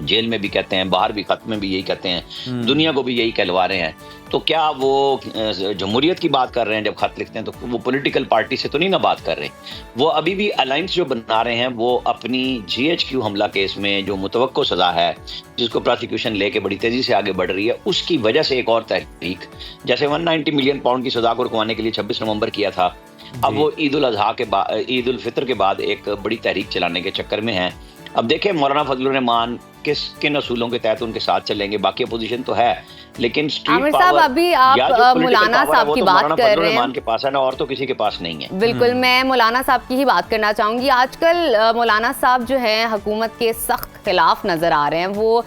जेल में भी कहते हैं, बाहर भी खत में भी यही कहते हैं, दुनिया को भी यही कहलवा रहे हैं, तो क्या वो जमहूरियत की बात कर रहे हैं? जब खत लिखते हैं तो वो पॉलिटिकल पार्टी से तो नहीं ना बात कर रहे। वो अभी भी अलायंस जो बना रहे हैं वो अपनी GHQ हमला केस में जो मुतवक्को सजा है जिसको प्रोसिक्यूशन लेके बड़ी तेजी से आगे बढ़ रही है, उसकी वजह से एक और तहरीक, जैसे 190 मिलियन पाउंड की सजा को रुकवाने के लिए 26 नवंबर किया था, अब वो ईद उल अजहा के बाद, ईद उल फितर के बाद एक बड़ी तहरीक चलाने के चक्कर में है। अब देखिए मौलाना फजलुर रहमान किन असूलों के तहत उनके साथ चलेंगे, बाकी अपोजिशन तो है, लेकिन आमिर साहब अभी आप मौलाना साहब की बात कर रहे हैं, के पास है ना, और तो किसी के पास नहीं है। बिल्कुल, मैं मौलाना साहब की ही बात करना चाहूंगी। आजकल मौलाना साहब जो हैं हुकूमत के सख्त खिलाफ नजर आ रहे हैं, वो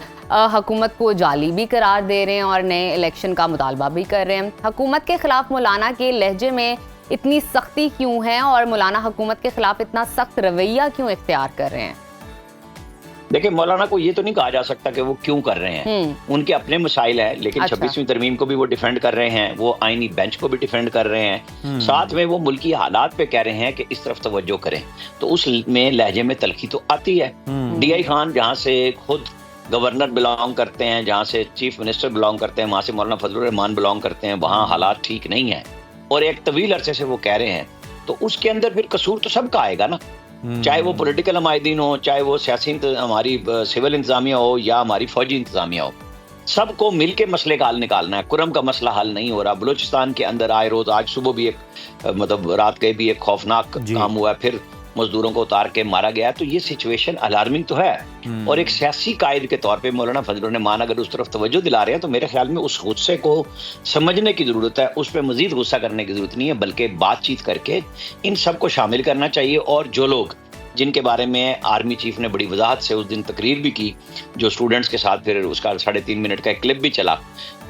हुकूमत को जाली भी करार दे रहे हैं और नए इलेक्शन का मुतालबा भी कर रहे हैं। हुकूमत के खिलाफ मौलाना के लहजे में इतनी सख्ती क्यों है और मौलाना हुकूमत के खिलाफ इतना सख्त रवैया क्यों इख्तियार कर रहे हैं? देखिए मौलाना को ये तो नहीं कहा जा सकता कि वो क्यों कर रहे हैं, उनके अपने मसाइल है, लेकिन 26वीं तरमीम को भी वो डिफेंड कर रहे हैं, वो आईनी बेंच को भी डिफेंड कर रहे हैं, साथ में वो मुल्की हालात पे कह रहे हैं कि इस तरफ तवज्जो करें, तो उस में लहजे में तलखी तो आती है। DI खान जहाँ से खुद गवर्नर बिलोंग करते हैं, जहाँ से चीफ मिनिस्टर बिलोंग करते हैं, वहाँ से मौलाना फजलुर रहमान बिलोंग करते हैं, वहाँ हालात ठीक नहीं है और एक तवील अरसे से वो कह रहे हैं, तो उसके अंदर फिर कसूर तो सबका आएगा ना, चाहे वो पॉलिटिकल हमायदीन हो, चाहे वो सियासी हमारी सिविल इंतजामिया हो या हमारी फौजी इंतजामिया हो, सबको मिलके मसले का हल निकालना है। कुरम का मसला हल नहीं हो रहा। बलूचिस्तान के अंदर आए रोज, आज सुबह भी एक मतलब रात के भी एक खौफनाक काम हुआ, फिर मजदूरों को उतार के मारा गया, तो ये सिचुएशन अलार्मिंग तो है। और एक सियासी कायद के तौर पे मौलाना फजलुर रहमान अगर उस तरफ तवज्जो दिला रहे हैं तो मेरे ख्याल में उस गुस्से को समझने की जरूरत है, उस पर मजीद गुस्सा करने की जरूरत नहीं है, बल्कि बातचीत करके इन सबको शामिल करना चाहिए। और जो लोग जिनके बारे में आर्मी चीफ ने बड़ी वजाहत से उस दिन तकरीर भी की, जो स्टूडेंट्स के साथ फिर उसका 3.5 मिनट का एक क्लिप भी चला,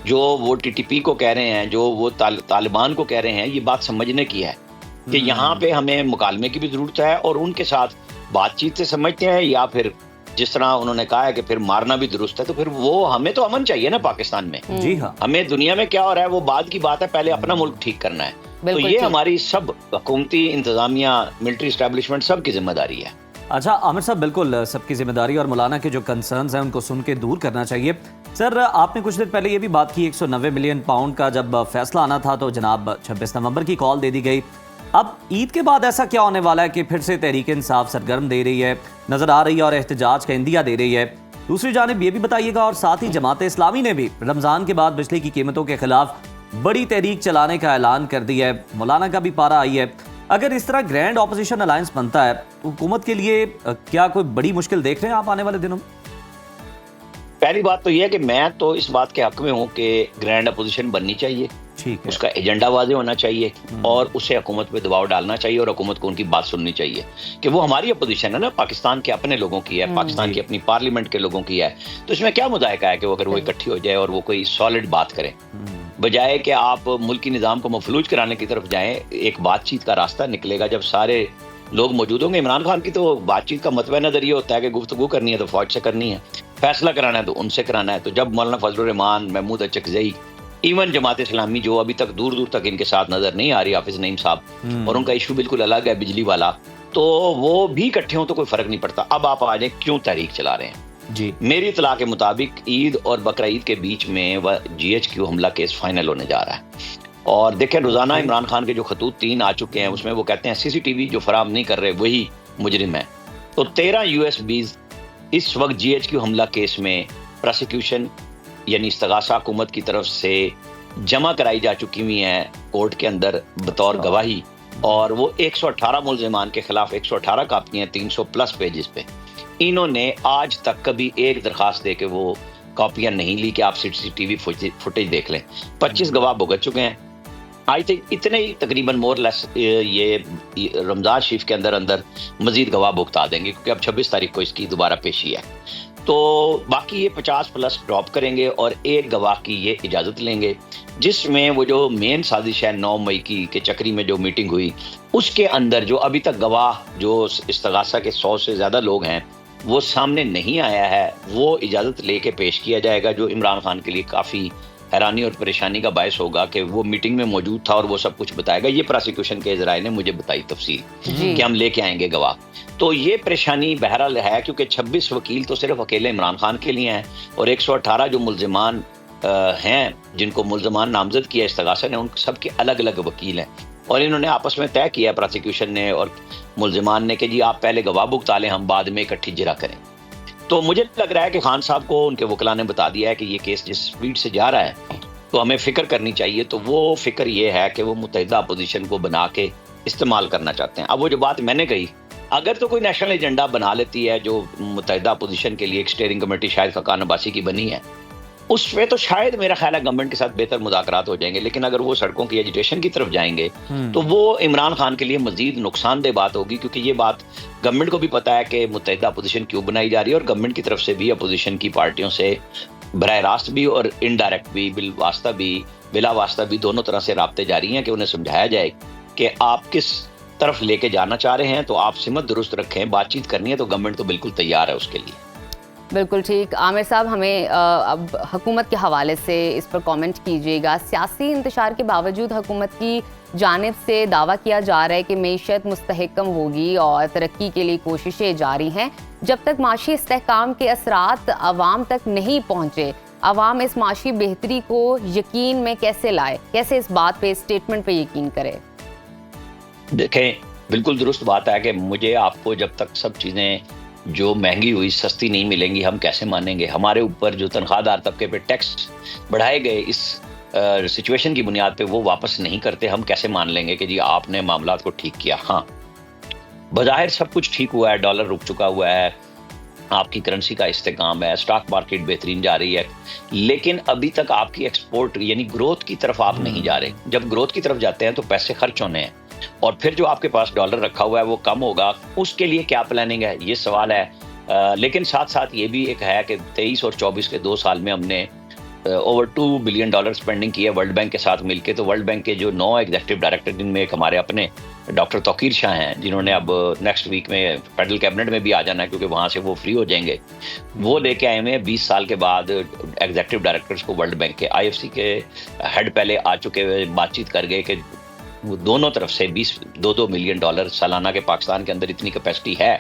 जो वो TTP को कह रहे हैं, जो वो तालिबान को कह रहे हैं, ये बात समझने की है कि यहाँ पे हमें मुकालमे की भी जरूरत है और उनके साथ बातचीत से समझते हैं, या फिर जिस तरह उन्होंने कहा है कि फिर मारना भी दुरुस्त है, तो फिर वो हमें तो अमन चाहिए ना पाकिस्तान में। जी हाँ, हमें दुनिया में क्या हो रहा है वो बाद की बात है, पहले अपना मुल्क ठीक करना है। तो ये हमारी सब हुकूमती इंतजामिया, मिलिट्री एस्टेब्लिशमेंट सब की जिम्मेदारी है। अच्छा आमिर साहब, बिल्कुल सबकी जिम्मेदारी, और मौलाना के जो कंसर्न्स हैं उनको सुन के दूर करना चाहिए। सर आपने कुछ दिन पहले ये भी बात की 190 मिलियन पाउंड का जब फैसला आना था तो जनाब 26 नवंबर की कॉल दे दी गई। अब ईद के बाद ऐसा क्या होने वाला है कि फिर से तहरीक इंसाफ सरगर्म दे रही है, नजर आ रही है और एहतजाज का इंदिया दे रही है? दूसरी जानिब ये भी बताइएगा, और साथ ही जमात इस्लामी ने भी रमजान के बाद बिजली की कीमतों के खिलाफ बड़ी तहरीक चलाने का ऐलान कर दिया है, मौलाना का भी पारा आई है। अगर इस तरह ग्रैंड ऑपोजिशन अलायंस बनता है तो हुकूमत के लिए क्या कोई बड़ी मुश्किल देख रहे हैं आप आने वाले दिनों में? पहली बात तो यह है कि मैं तो इस बात के हक में हूँ कि ग्रैंड अपोजिशन बननी चाहिए, ठीक है। उसका एजेंडा वाजे होना चाहिए और उसे हुकूमत पे दबाव डालना चाहिए और हुकूमत को उनकी बात सुननी चाहिए कि वो हमारी अपोजिशन है ना, पाकिस्तान के अपने लोगों की है, पाकिस्तान की अपनी पार्लियामेंट के लोगों की है, तो इसमें क्या मुदाहिका है कि वो अगर वो इकट्ठी हो जाए और वो कोई सॉलिड बात करें, बजाय कि आप मुल्की निज़ाम को मफलूज कराने की तरफ जाएं। एक बातचीत का रास्ता निकलेगा जब सारे लोग मौजूद होंगे। इमरान खान की तो बातचीत का मतवा नजर ये होता है कि गुफ्तगू करनी है तो फौज से करनी है, फैसला कराना है तो उनसे कराना है। तो जब मौलाना फजलुर रहमान, महमूद अचकज़ई, इवन जमात इस्लामी जो अभी तक दूर दूर तक इनके साथ नजर नहीं आ रही, हाफिज नईम साहब, और उनका इशू बिल्कुल अलग है बिजली वाला, तो वो भी इकट्ठे हों तो कोई फर्क नहीं पड़ता। अब आप आ जाए क्यों तहरीक चला रहे हैं जी। मेरी इतला के मुताबिक ईद और बकरा ईद के बीच में वह GHQ हमला केस फाइनल होने जा रहा है। और देखें रोजाना इमरान खान के जो खतूत 3 आ चुके हैं उसमें वो कहते हैं CCTV जो फराम नहीं कर रहे वही मुजरिम है। तो 13 USBs इस वक्त GHQ हमला केस में प्रोसिक्यूशन यानी इस्तगासा हुकूमत की तरफ से जमा कराई जा चुकी हुई हैं कोर्ट के अंदर बतौर गवाही, और वो 118 मुल्जिमान के खिलाफ 118 कापियां 300+ पेजेस पे। इन्होंने आज तक कभी एक दरखास्त दे के वो कॉपियां नहीं ली कि आप CCTV फुटेज देख लें। 25 गवाह भुगत चुके हैं। आई थिंक इतने ही तकरीबन मोर लेस ये रमजान शरीफ के अंदर अंदर मजीद गवाह भुगता देंगे, क्योंकि अब 26 तारीख को इसकी दोबारा पेशी है। तो बाकी ये 50+ ड्रॉप करेंगे और एक गवाह की ये इजाज़त लेंगे, जिसमें वो जो मेन साजिश है 9 मई की के चक्री में जो मीटिंग हुई उसके अंदर जो अभी तक गवाह जो इस्तगासा के 100 से ज़्यादा लोग हैं वो सामने नहीं आया है, वो इजाज़त लेके पेश किया जाएगा, जो इमरान खान के लिए काफ़ी हैरानी और परेशानी का बायस होगा कि वो मीटिंग में मौजूद था और वो सब कुछ बताएगा। ये प्रोसिक्यूशन के इजराए ने मुझे बताई तफसील कि हम लेके आएंगे गवाह। तो ये परेशानी बहरहाल है, क्योंकि 26 वकील तो सिर्फ अकेले इमरान खान के लिए हैं और 118 जो मुल्जिमान हैं जिनको मुल्जिमान नामजद किया इस्तगासा ने, उन सबके अलग अलग वकील हैं और इन्होंने आपस में तय किया प्रोसिक्यूशन ने और मुल्जिमान ने कि जी आप पहले गवाह भुगता लें, हम बाद में इकट्ठी जिरा करें। तो मुझे लग रहा है कि खान साहब को उनके वकला ने बता दिया है कि ये केस जिस स्पीड से जा रहा है तो हमें फिक्र करनी चाहिए। तो वो फिक्र ये है कि वो मुत्तहिदा अपोजिशन को बना के इस्तेमाल करना चाहते हैं। अब वो जो बात मैंने कही, अगर तो कोई नेशनल एजेंडा बना लेती है जो मुत्तहिदा अपोजिशन के लिए एक स्टीयरिंग कमेटी शायद फकान अब्बासी की बनी है, उस पे तो शायद मेरा ख्याल है गवर्नमेंट के साथ बेहतर मुज़ाकरात हो जाएंगे। लेकिन अगर वो सड़कों की एजिटेशन की तरफ जाएंगे तो वो इमरान खान के लिए मजीद नुकसानदेह बात होगी, क्योंकि ये बात गवर्नमेंट को भी पता है कि मुत्तहिदा अपोजिशन क्यों बनाई जा रही है और गवर्नमेंट की तरफ से भी अपोजिशन की पार्टियों से बराह रास्त भी और इनडायरेक्ट भी बिला वास्ता भी दोनों तरह से राब्ते जारी हैं कि उन्हें समझाया जाए कि आप किस तरफ लेके जाना चाह रहे हैं, तो आप सिमत दुरुस्त रखें। बातचीत करनी है तो गवर्नमेंट तो बिल्कुल तैयार है उसके लिए। बिल्कुल ठीक। आमिर साहब, हमें अब हुकूमत के हवाले से इस पर कमेंट कीजिएगा। सियासी इंतशार के बावजूद हुकूमत की जानिब से दावा किया जा रहा है कि मईशत मुस्तहकम होगी और तरक्की के लिए कोशिशें जारी हैं। जब तक माशी इस्तेहकाम के असरात आवाम तक नहीं पहुँचे, आवाम इस माशी बेहतरी को यकीन में कैसे लाए, कैसे इस बात पे, स्टेटमेंट पे यकीन करे? देखें, बिल्कुल दुरुस्त बात है कि मुझे आपको जब तक सब चीज़ें जो महंगी हुई सस्ती नहीं मिलेंगी हम कैसे मानेंगे। हमारे ऊपर जो तनख्वाहदार तबके पे टैक्स बढ़ाए गए इस सिचुएशन की बुनियाद पे वो वापस नहीं करते, हम कैसे मान लेंगे कि जी आपने मामलात को ठीक किया। हाँ, बज़ाहिर सब कुछ ठीक हुआ है, डॉलर रुक चुका हुआ है, आपकी करेंसी का इस्तेकाम है, स्टॉक मार्केट बेहतरीन जा रही है, लेकिन अभी तक आपकी एक्सपोर्ट यानी ग्रोथ की तरफ आप नहीं जा रहे। जब ग्रोथ की तरफ जाते हैं तो पैसे खर्च होने हैं और फिर जो आपके पास डॉलर रखा हुआ है वो कम होगा। उसके लिए क्या प्लानिंग है, ये सवाल है। लेकिन साथ साथ ये भी एक है कि 23 और 24 के 2 साल में हमने ओवर $2 बिलियन स्पेंडिंग की है वर्ल्ड बैंक के साथ मिलके। तो वर्ल्ड बैंक के जो 9 एग्जीक्यूटिव डायरेक्टर, जिनमें एक हमारे अपने डॉक्टर तौकीर शाह हैं, जिन्होंने अब नेक्स्ट वीक में फेडरल कैबिनेट में भी आ जाना है क्योंकि वहाँ से वो फ्री हो जाएंगे, वो लेके आए हुए हैं 20 साल के बाद एग्जीक्यूटिव डायरेक्टर्स को वर्ल्ड बैंक के। IFC के हेड पहले आ चुके हुए बातचीत कर गए कि वो दोनों तरफ से $2 मिलियन सालाना के पाकिस्तान के अंदर इतनी कैपेसिटी है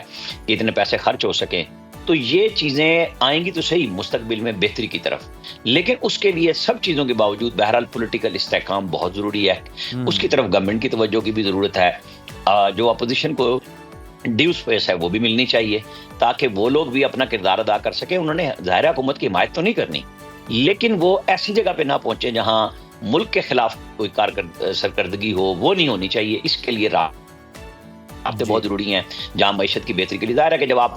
कि इतने पैसे खर्च हो सकें। तो ये चीज़ें आएंगी तो सही मुस्तकबिल में बेहतरी की तरफ, लेकिन उसके लिए सब चीज़ों के बावजूद बहरहाल पॉलिटिकल इस्तेहकाम बहुत ज़रूरी है। उसकी तरफ गवर्नमेंट की तवज्जो की भी ज़रूरत है। जो अपोजिशन को ड्यू स्पेस है वो भी मिलनी चाहिए ताकि वो लोग भी अपना किरदार अदा कर सकें। उन्होंने ज़ाहिर हुकूमत की हिमायत तो नहीं करनी, लेकिन वो ऐसी जगह पे ना पहुंचे जहां मुल्क के खिलाफ कोई सरकर्दगी हो, वो नहीं होनी चाहिए। इसके लिए राब्ते बहुत जरूरी हैं जहां मईशत की बेहतरी के लिए। ज़ाहिर है कि जब आप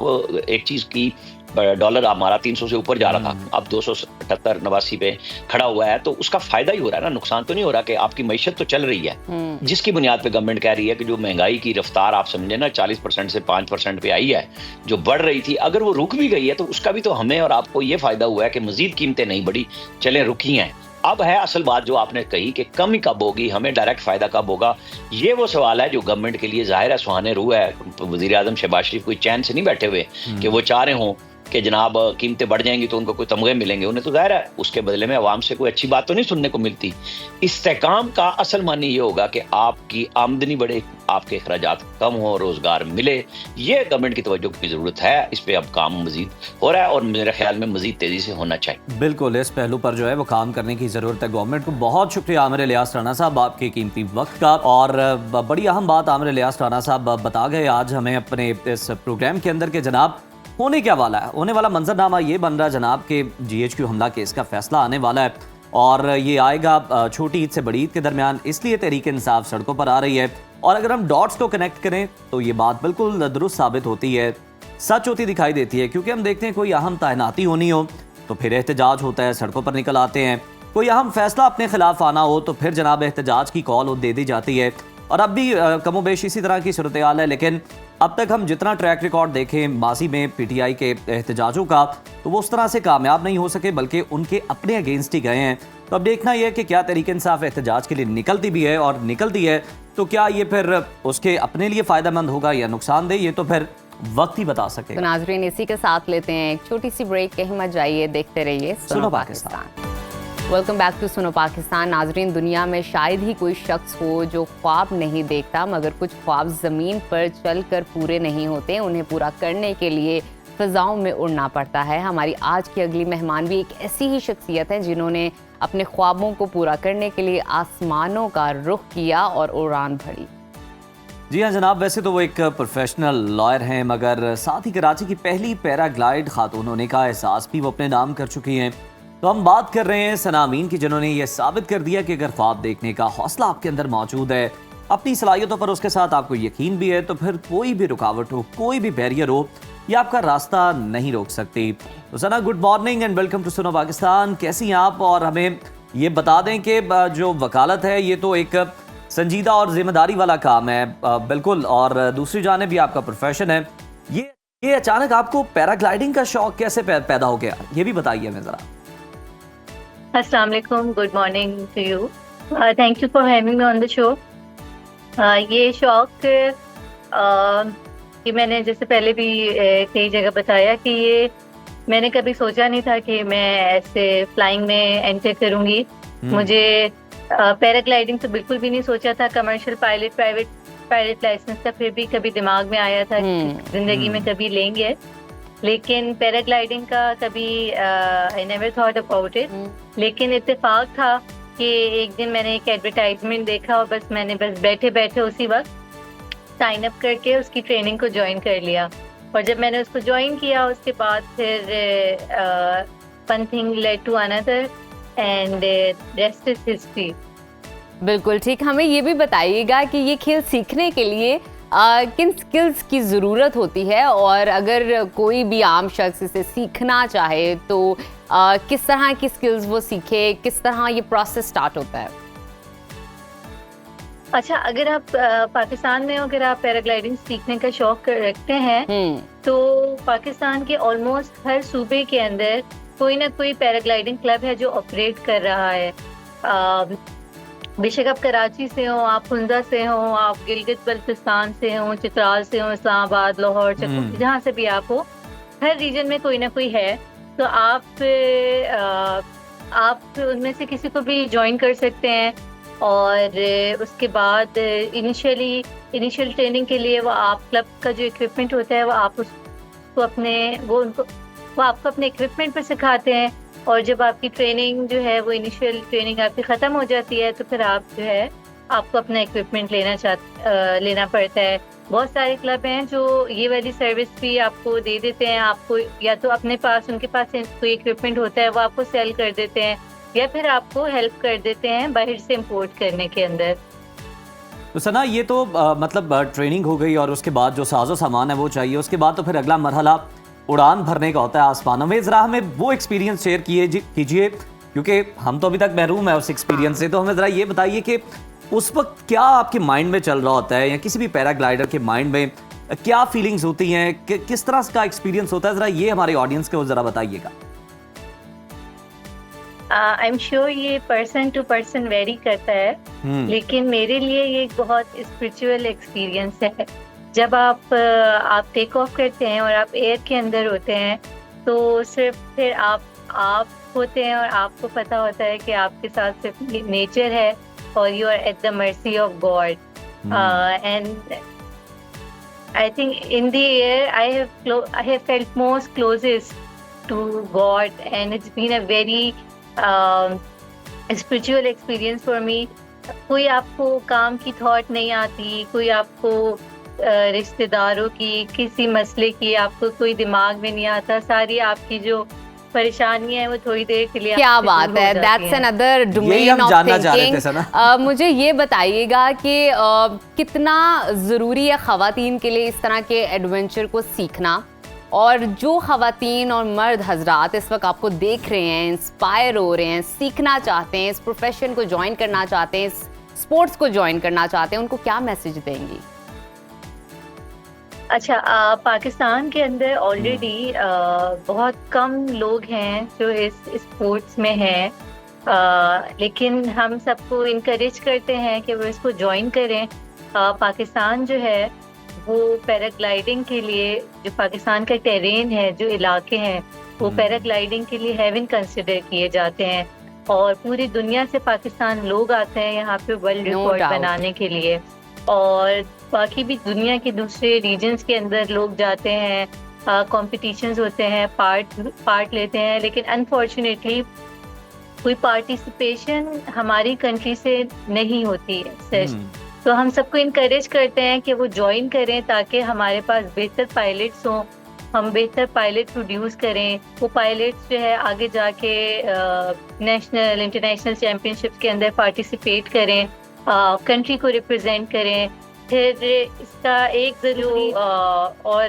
एक चीज़ की डॉलर हमारा 300 से ऊपर जा रहा था, अब 278-89 पे खड़ा हुआ है, तो उसका फायदा ही हो रहा है ना, नुकसान तो नहीं हो रहा कि आपकी मैशत तो चल रही है। जिसकी बुनियाद पे गवर्नमेंट कह रही है कि जो महंगाई की रफ्तार आप समझे ना 40% से 5% पे आई है, जो बढ़ रही थी, अगर वो रुक भी गई है तो उसका भी तो हमें और आपको ये फायदा हुआ है कि मजीद कीमतें नहीं बढ़ी, चले रुकी हैं। अब है असल बात जो आपने कही कि कमी कब होगी, हमें डायरेक्ट फायदा कब होगा, ये वो सवाल है जो गवर्नमेंट के लिए जाहिर है सुहाने रूह है। वजीर आजम शहबाज शरीफ कोई चैन से नहीं बैठे हुए कि वो चाह रहे हों कि जनाब कीमतें बढ़ जाएंगी तो उनको कोई तमगे मिलेंगे, उन्हें तो जाहिर है उसके बदले में अवाम से कोई अच्छी बात तो नहीं सुनने को मिलती। इस्तेकाम का असल मानी ये होगा कि आपकी आमदनी बढ़े, आपके अखराजात कम हो, रोजगार मिले, ये गवर्नमेंट की तवज्जो की जरूरत है। इस पे अब काम मजीद हो रहा है और मेरे ख्याल में मजीद तेजी से होना चाहिए। बिल्कुल, इस पहलू पर जो है वो काम करने की ज़रूरत है गवर्नमेंट को। बहुत शुक्रिया आमिर इलियास राणा साहब आपके कीमती वक्त का, और बड़ी अहम बात आमिर इलियास राणा साहब बता गए आज हमें अपने इस प्रोग्राम के अंदर के जनाब होने क्या वाला है, होने वाला मंजरनामा ये बन रहा है जनाब के GHQ हमला केस का फैसला आने वाला है, और ये आएगा छोटी ईद से बड़ी ईद के दरमियान, इसलिए तहरीक इंसाफ सड़कों पर आ रही है। और अगर हम डॉट्स को कनेक्ट करें तो ये बात बिल्कुल दुरुस्त साबित होती है, सच होती दिखाई देती है, क्योंकि हम देखते हैं कोई अहम तैनाती होनी हो तो फिर एहतजाज होता है, सड़कों पर निकल आते हैं, कोई अहम फैसला अपने खिलाफ आना हो तो फिर जनाब एहतजाज की कॉल दे दी जाती है। और अब भी कमोबेश इसी तरह की सूरत हाल है, लेकिन अब तक हम जितना ट्रैक रिकॉर्ड देखें माजी में PTI के एहतजाजों का, तो वो उस तरह से कामयाब नहीं हो सके, बल्कि उनके अपने अगेंस्ट ही गए हैं। तो अब देखना यह है कि क्या तहरीक इंसाफ एहतजाज के लिए निकलती भी है, और निकलती है तो क्या ये फिर उसके अपने लिए फ़ायदेमंद होगा या नुकसानदेह, ये तो फिर वक्त ही बता सके। तो नाजरीन इसी के साथ लेते हैं एक छोटी सी ब्रेक, कहीं मत जाइए, देखते रहिए सुनो Pakistan. Welcome back to Suno Pakistan. नाजरीन, दुनिया में शायद ही कोई शख्स हो जो ख्वाब नहीं देखता, मगर कुछ ख्वाब ज़मीन पर चलकर पूरे नहीं होते, उन्हें पूरा करने के लिए फ़िज़ाओं में उड़ना पड़ता है। हमारी आज की अगली मेहमान भी एक ऐसी ही शख्सियत है जिन्होंने अपने ख्वाबों को पूरा करने के लिए आसमानों का रुख किया और उड़ान भरी। जी हाँ जनाब, वैसे तो वो एक प्रोफेशनल लॉयर हैं, मगर साथ ही कराची की पहली पैराग्लाइड खातून होने का एहसास भी वो अपने नाम कर चुकी हैं। तो हम बात कर रहे हैं सना अमीन की, जिन्होंने ये साबित कर दिया कि अगर ख्वाब देखने का हौसला आपके अंदर मौजूद है, अपनी सलाहियतों पर उसके साथ आपको यकीन भी है, तो फिर कोई भी रुकावट हो, कोई भी बैरियर हो, ये आपका रास्ता नहीं रोक सकती। तो Sana, good morning and welcome to Suno Pakistan. कैसी हैं आप? और हमें ये बता दें कि जो वकालत है ये तो एक संजीदा और जिम्मेदारी वाला काम है, बिल्कुल, और दूसरी जानिब भी आपका प्रोफेशन है। ये अचानक आपको पैराग्लाइडिंग का शौक कैसे पैदा हो गया, ये भी बताइए हमें ज़रा। अस्सलाम वालेकुम, good morning to you, thank you for having me on the show. ये शौक कि मैंने जैसे पहले भी कई जगह बताया कि ये मैंने कभी सोचा नहीं था कि मैं ऐसे फ्लाइंग में एंटर करूंगी। मुझे पैराग्लाइडिंग तो बिल्कुल भी नहीं सोचा था। Commercial pilot, private pilot licence का फिर भी कभी दिमाग में आया था कि जिंदगी में कभी लेंगे, लेकिन पैराग्लाइडिंग का कभी I never thought about it. लेकिन इत्तेफाक था कि एक दिन मैंने एक एडवर्टाइजमेंट देखा और मैंने बैठे बैठे उसी वक्त साइन अप करके उसकी ट्रेनिंग को ज्वाइन कर लिया। और जब मैंने उसको ज्वाइन किया उसके बाद फिर one thing led to another and rest is history. बिल्कुल ठीक। हमें ये भी बताइएगा कि ये खेल सीखने के लिए किन स्किल्स की ज़रूरत होती है, और अगर कोई भी आम शख्स इसे सीखना चाहे तो किस तरह की स्किल्स वो सीखे, किस तरह ये प्रोसेस स्टार्ट होता है? अच्छा, अगर आप पाकिस्तान में अगर आप पैराग्लाइडिंग सीखने का शौक रखते हैं तो पाकिस्तान के ऑलमोस्ट हर सूबे के अंदर कोई ना कोई पैराग्लाइडिंग क्लब है जो ऑपरेट कर रहा है। बेशक आप कराची से हो, आप हुंजा से हो, आप गिलगित बल्तिस्तान से हो, चित्राल से हो, इस्लामाबाद, लाहौर, जहाँ से भी आप हो, हर रीजन में कोई ना कोई है। तो आप उनमें से किसी को भी ज्वाइन कर सकते हैं। और उसके बाद इनिशियल ट्रेनिंग के लिए वो आप क्लब का जो इक्विपमेंट होता है वो आप उसको वो आपको अपने इक्विपमेंट पर सिखाते हैं। और जब आपकी ट्रेनिंग जो है वो इनिशियल ट्रेनिंग आपकी ख़त्म हो जाती है तो फिर आप जो है आपको अपना इक्विपमेंट लेना पड़ता है। बहुत सारे क्लब हैं जो ये वाली सर्विस भी आपको दे देते हैं। आपको या तो अपने पास उनके पास कोई इक्विपमेंट होता है वो आपको सेल कर देते हैं, या फिर आपको हेल्प कर देते हैं बाहर से इंपोर्ट करने के अंदर। तो सना, ये तो मतलब ट्रेनिंग हो गई और उसके बाद जो साजो सामान है वो चाहिए, उसके बाद तो फिर अगला मरहला उड़ान भरने का होता है आसमानों में। जरा हमें वो एक्सपीरियंस शेयर कीजिए, क्योंकि हम तो अभी तक महरूम है उस एक्सपीरियंस से। तो हमें जरा ये बताइए कि उस वक्त क्या आपके माइंड में चल रहा होता है, या किसी भी पैराग्लाइडर के माइंड में क्या फीलिंग्स होती हैं, किस तरह का एक्सपीरियंस होता है, जरा ये हमारे ऑडियंस को जरा बताइएगा। आई एम श्योर ये पर्सन टू पर्सन वेरी करता है, लेकिन मेरे लिए ये एक बहुत स्पिरिचुअल एक्सपीरियंस है। जब आप टेक ऑफ करते हैं और आप एयर के अंदर होते हैं, तो सिर्फ फिर आप होते हैं और आपको पता होता है कि आपके साथ सिर्फ नेचर है और you are at the mercy of God. And I think in the air I have felt most closest to God, and it's been a very spiritual experience for me. कोई आपको काम की थॉट नहीं आती, कोई आपको रिश्तेदारों की किसी मसले की आपको कोई दिमाग में नहीं आता। सारी आपकी जो परेशानी है वो थोड़ी देर के लिए क्या बात है, that's another domain of thinking. मुझे ये बताइएगा कि कितना ज़रूरी है ख़वातीन के लिए इस तरह के एडवेंचर को सीखना, और जो ख़वातीन और मर्द हजरात इस वक्त आपको देख रहे हैं, इंस्पायर हो रहे हैं, सीखना चाहते हैं, इस प्रोफेशन को ज्वाइन करना चाहते हैं, इस स्पोर्ट्स को ज्वाइन करना चाहते हैं, उनको क्या मैसेज देंगी? अच्छा, पाकिस्तान के अंदर ऑलरेडी बहुत कम लोग हैं जो इस स्पोर्ट्स में हैं, लेकिन हम सबको इनकरेज करते हैं कि वो इसको ज्वाइन करें। पाकिस्तान जो है वो पैराग्लाइडिंग के लिए, जो पाकिस्तान का टेरेन है, जो इलाके हैं, वो पैराग्लाइडिंग के लिए हेवन कंसिडर किए जाते हैं, और पूरी दुनिया से पाकिस्तान लोग आते हैं यहाँ पे वर्ल्ड रिकॉर्ड बनाने के लिए, और बाकी भी दुनिया के दूसरे रीजन्स के अंदर लोग जाते हैं, कॉम्पिटिशन्स होते हैं, पार्ट लेते हैं, लेकिन अनफॉर्चुनेटली कोई पार्टिसिपेशन हमारी कंट्री से नहीं होती है सर। तो हम सबको इनकरेज करते हैं कि वो ज्वाइन करें ताकि हमारे पास बेहतर पायलट्स हों, हम बेहतर पायलट प्रोड्यूस करें। वो पायलट्स जो है आगे जाके नेशनल इंटरनेशनल चैम्पियनशिप्स के अंदर पार्टिसिपेट करें, कंट्री को रिप्रेजेंट करें। फिर इसका एक ज़रूरी और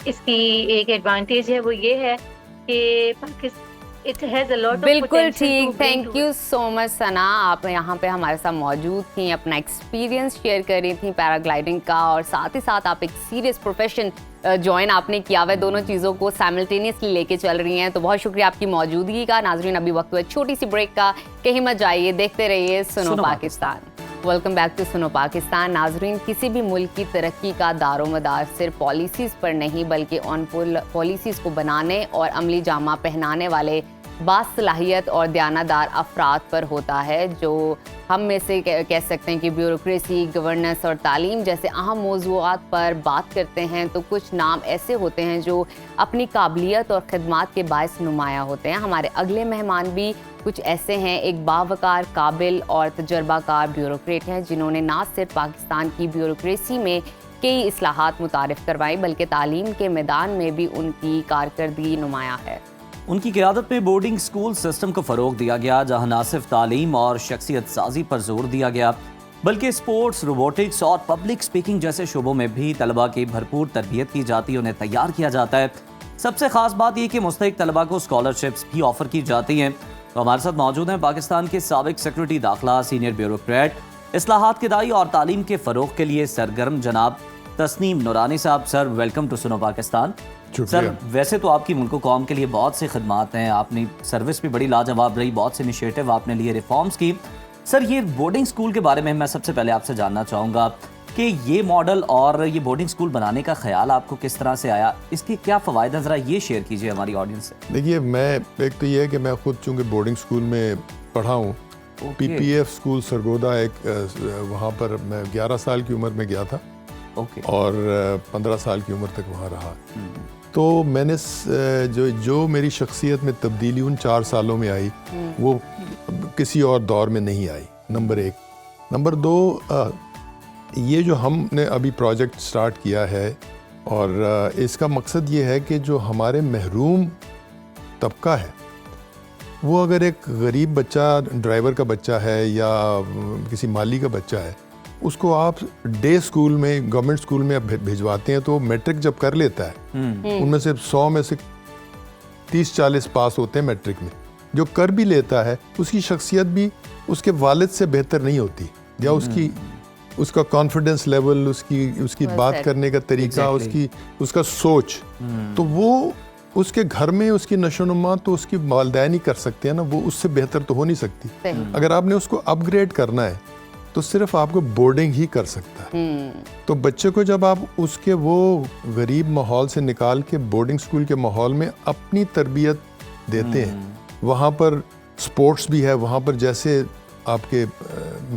इसकी एक एडवांटेज है, वो ये है कि पाकिस्तान बिल्कुल ठीक। थैंक यू सो मच सना, आप यहाँ पे हमारे साथ मौजूद थी, अपना एक्सपीरियंस शेयर कर रही थी पैराग्लाइडिंग का, और साथ ही साथ आप एक सीरियस प्रोफेशन ज्वाइन आपने किया हुआ है, दोनों चीज़ों को साइमल्टेनियसली लेके चल रही हैं। तो बहुत शुक्रिया आपकी मौजूदगी का। नाजरीन, अभी वक्त हुआ छोटी सी ब्रेक का, कहीं मत जाइए, देखते रहिए सुनो Pakistan. Welcome back to Suno Pakistan. नाजरीन, किसी भी मुल्क की तरक्की का दारोमदार सिर्फ पॉलिसीज़ पर नहीं, बल्कि ऑन पॉलिसीज़ को बनाने और अमली जामा पहनाने वाले बासलाहियत और दयानतदार अफराद पर होता है, जो हम में से कह सकते हैं कि ब्यूरोक्रेसी, गवर्नेंस और तालीम जैसे अहम मौज़ूआत पर बात करते हैं, तो कुछ नाम ऐसे होते हैं जो अपनी काबिलियत और ख़िदमात के बायस नुमायाँ होते हैं। हमारे अगले मेहमान भी कुछ ऐसे हैं, एक बावकार, काबिल और तजर्बाकार ब्यूरोक्रेट हैं, जिन्होंने ना सिर्फ पाकिस्तान की ब्यूरोक्रेसी में कई इस्लाहात मुतारिफ करवाई, बल्कि तालीम के मैदान में भी उनकी कारकर्दगी नुमायाँ है। उनकी क़यादत में बोर्डिंग स्कूल सिस्टम को फ़रोग दिया गया, जहाँ न सिर्फ तालीम और शख्सियत साजी पर जोर दिया गया, बल्कि स्पोर्ट्स, रोबोटिक्स और पब्लिक स्पीकिंग जैसे शोबों में भी तलबा की भरपूर तरबियत की जाती है, उन्हें तैयार किया जाता है। सबसे ख़ास बात यह कि मुस्तहिक तलबा को स्कॉलरशिप्स भी ऑफ़र की जाती हैं। तो हमारे साथ मौजूद हैं पाकिस्तान के साबिक सेक्रेटरी दाखिला, सीनियर ब्यूरोक्रेट, इस्लाहात के दाई और तालीम के फ़रोग के लिए सरगर्म जनाब तस्नीम नूरानी साहब। Sir, welcome to Suno Pakistan. Sir, वैसे तो आपकी मुल्क कौम के लिए बहुत से खिदमात हैं, आपने सर्विस भी बड़ी लाजवाब रही, बहुत से इनिशिएटिव आपने लिए, रिफॉर्म्स की। सर, ये बोर्डिंग स्कूल के बारे में मैं सबसे पहले आपसे जानना चाहूँगा कि ये मॉडल और ये बोर्डिंग स्कूल बनाने का ख्याल आपको किस तरह से आया, इसके क्या फ़वायद हैं, ज़रा ये शेयर कीजिए हमारी ऑडियंस से। देखिए, मैं एक तो ये है कि मैं खुद चूँकि बोर्डिंग स्कूल में पढ़ा हूँ, PPF स्कूल सरगोदा, एक वहाँ पर मैं 11 साल की उम्र में गया था और 15 साल की उम्र तक वहाँ रहा। तो मैंने जो मेरी शख्सियत में तब्दीली उन 4 सालों में आई, वो किसी और दौर में नहीं आई, नंबर 1। नंबर 2, ये जो हमने अभी प्रोजेक्ट स्टार्ट किया है, और इसका मकसद ये है कि जो हमारे महरूम तबका है, वो अगर एक गरीब बच्चा, ड्राइवर का बच्चा है या किसी माली का बच्चा है, उसको आप डे स्कूल में, गवर्नमेंट स्कूल में आप भिजवाते हैं तो मैट्रिक जब कर लेता है, उनमें से 100 में से 30-40 पास होते हैं मैट्रिक में। जो कर भी लेता है उसकी शख्सियत भी उसके वालिद से बेहतर नहीं होती, या उसका कॉन्फिडेंस लेवल, उसकी बात करने का तरीका, उसका सोच, तो वो उसके घर में उसकी नशोनुमा तो उसकी वालिदैन ही कर सकते हैं ना, वो उससे बेहतर तो हो नहीं सकती। अगर आपने उसको अपग्रेड करना है तो सिर्फ आपको बोर्डिंग ही कर सकता है। तो बच्चे को जब आप उसके वो गरीब माहौल से निकाल के बोर्डिंग स्कूल के माहौल में अपनी तरबियत देते हैं, वहाँ पर स्पोर्ट्स भी है, वहाँ पर जैसे आपके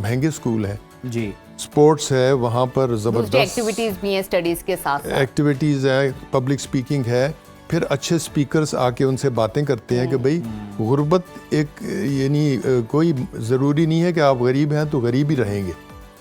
महंगे स्कूल हैं जी, स्पोर्ट्स है, वहाँ पर ज़बरदस्त एक्टिविटीज़ भी हैं, स्टडीज़ के साथ एक्टिविटीज़ है, पब्लिक स्पीकिंग है, फिर अच्छे स्पीकर्स आके उनसे बातें करते हैं कि भाई गुर्बत एक यानी कोई ज़रूरी नहीं है कि आप गरीब हैं तो गरीब ही रहेंगे,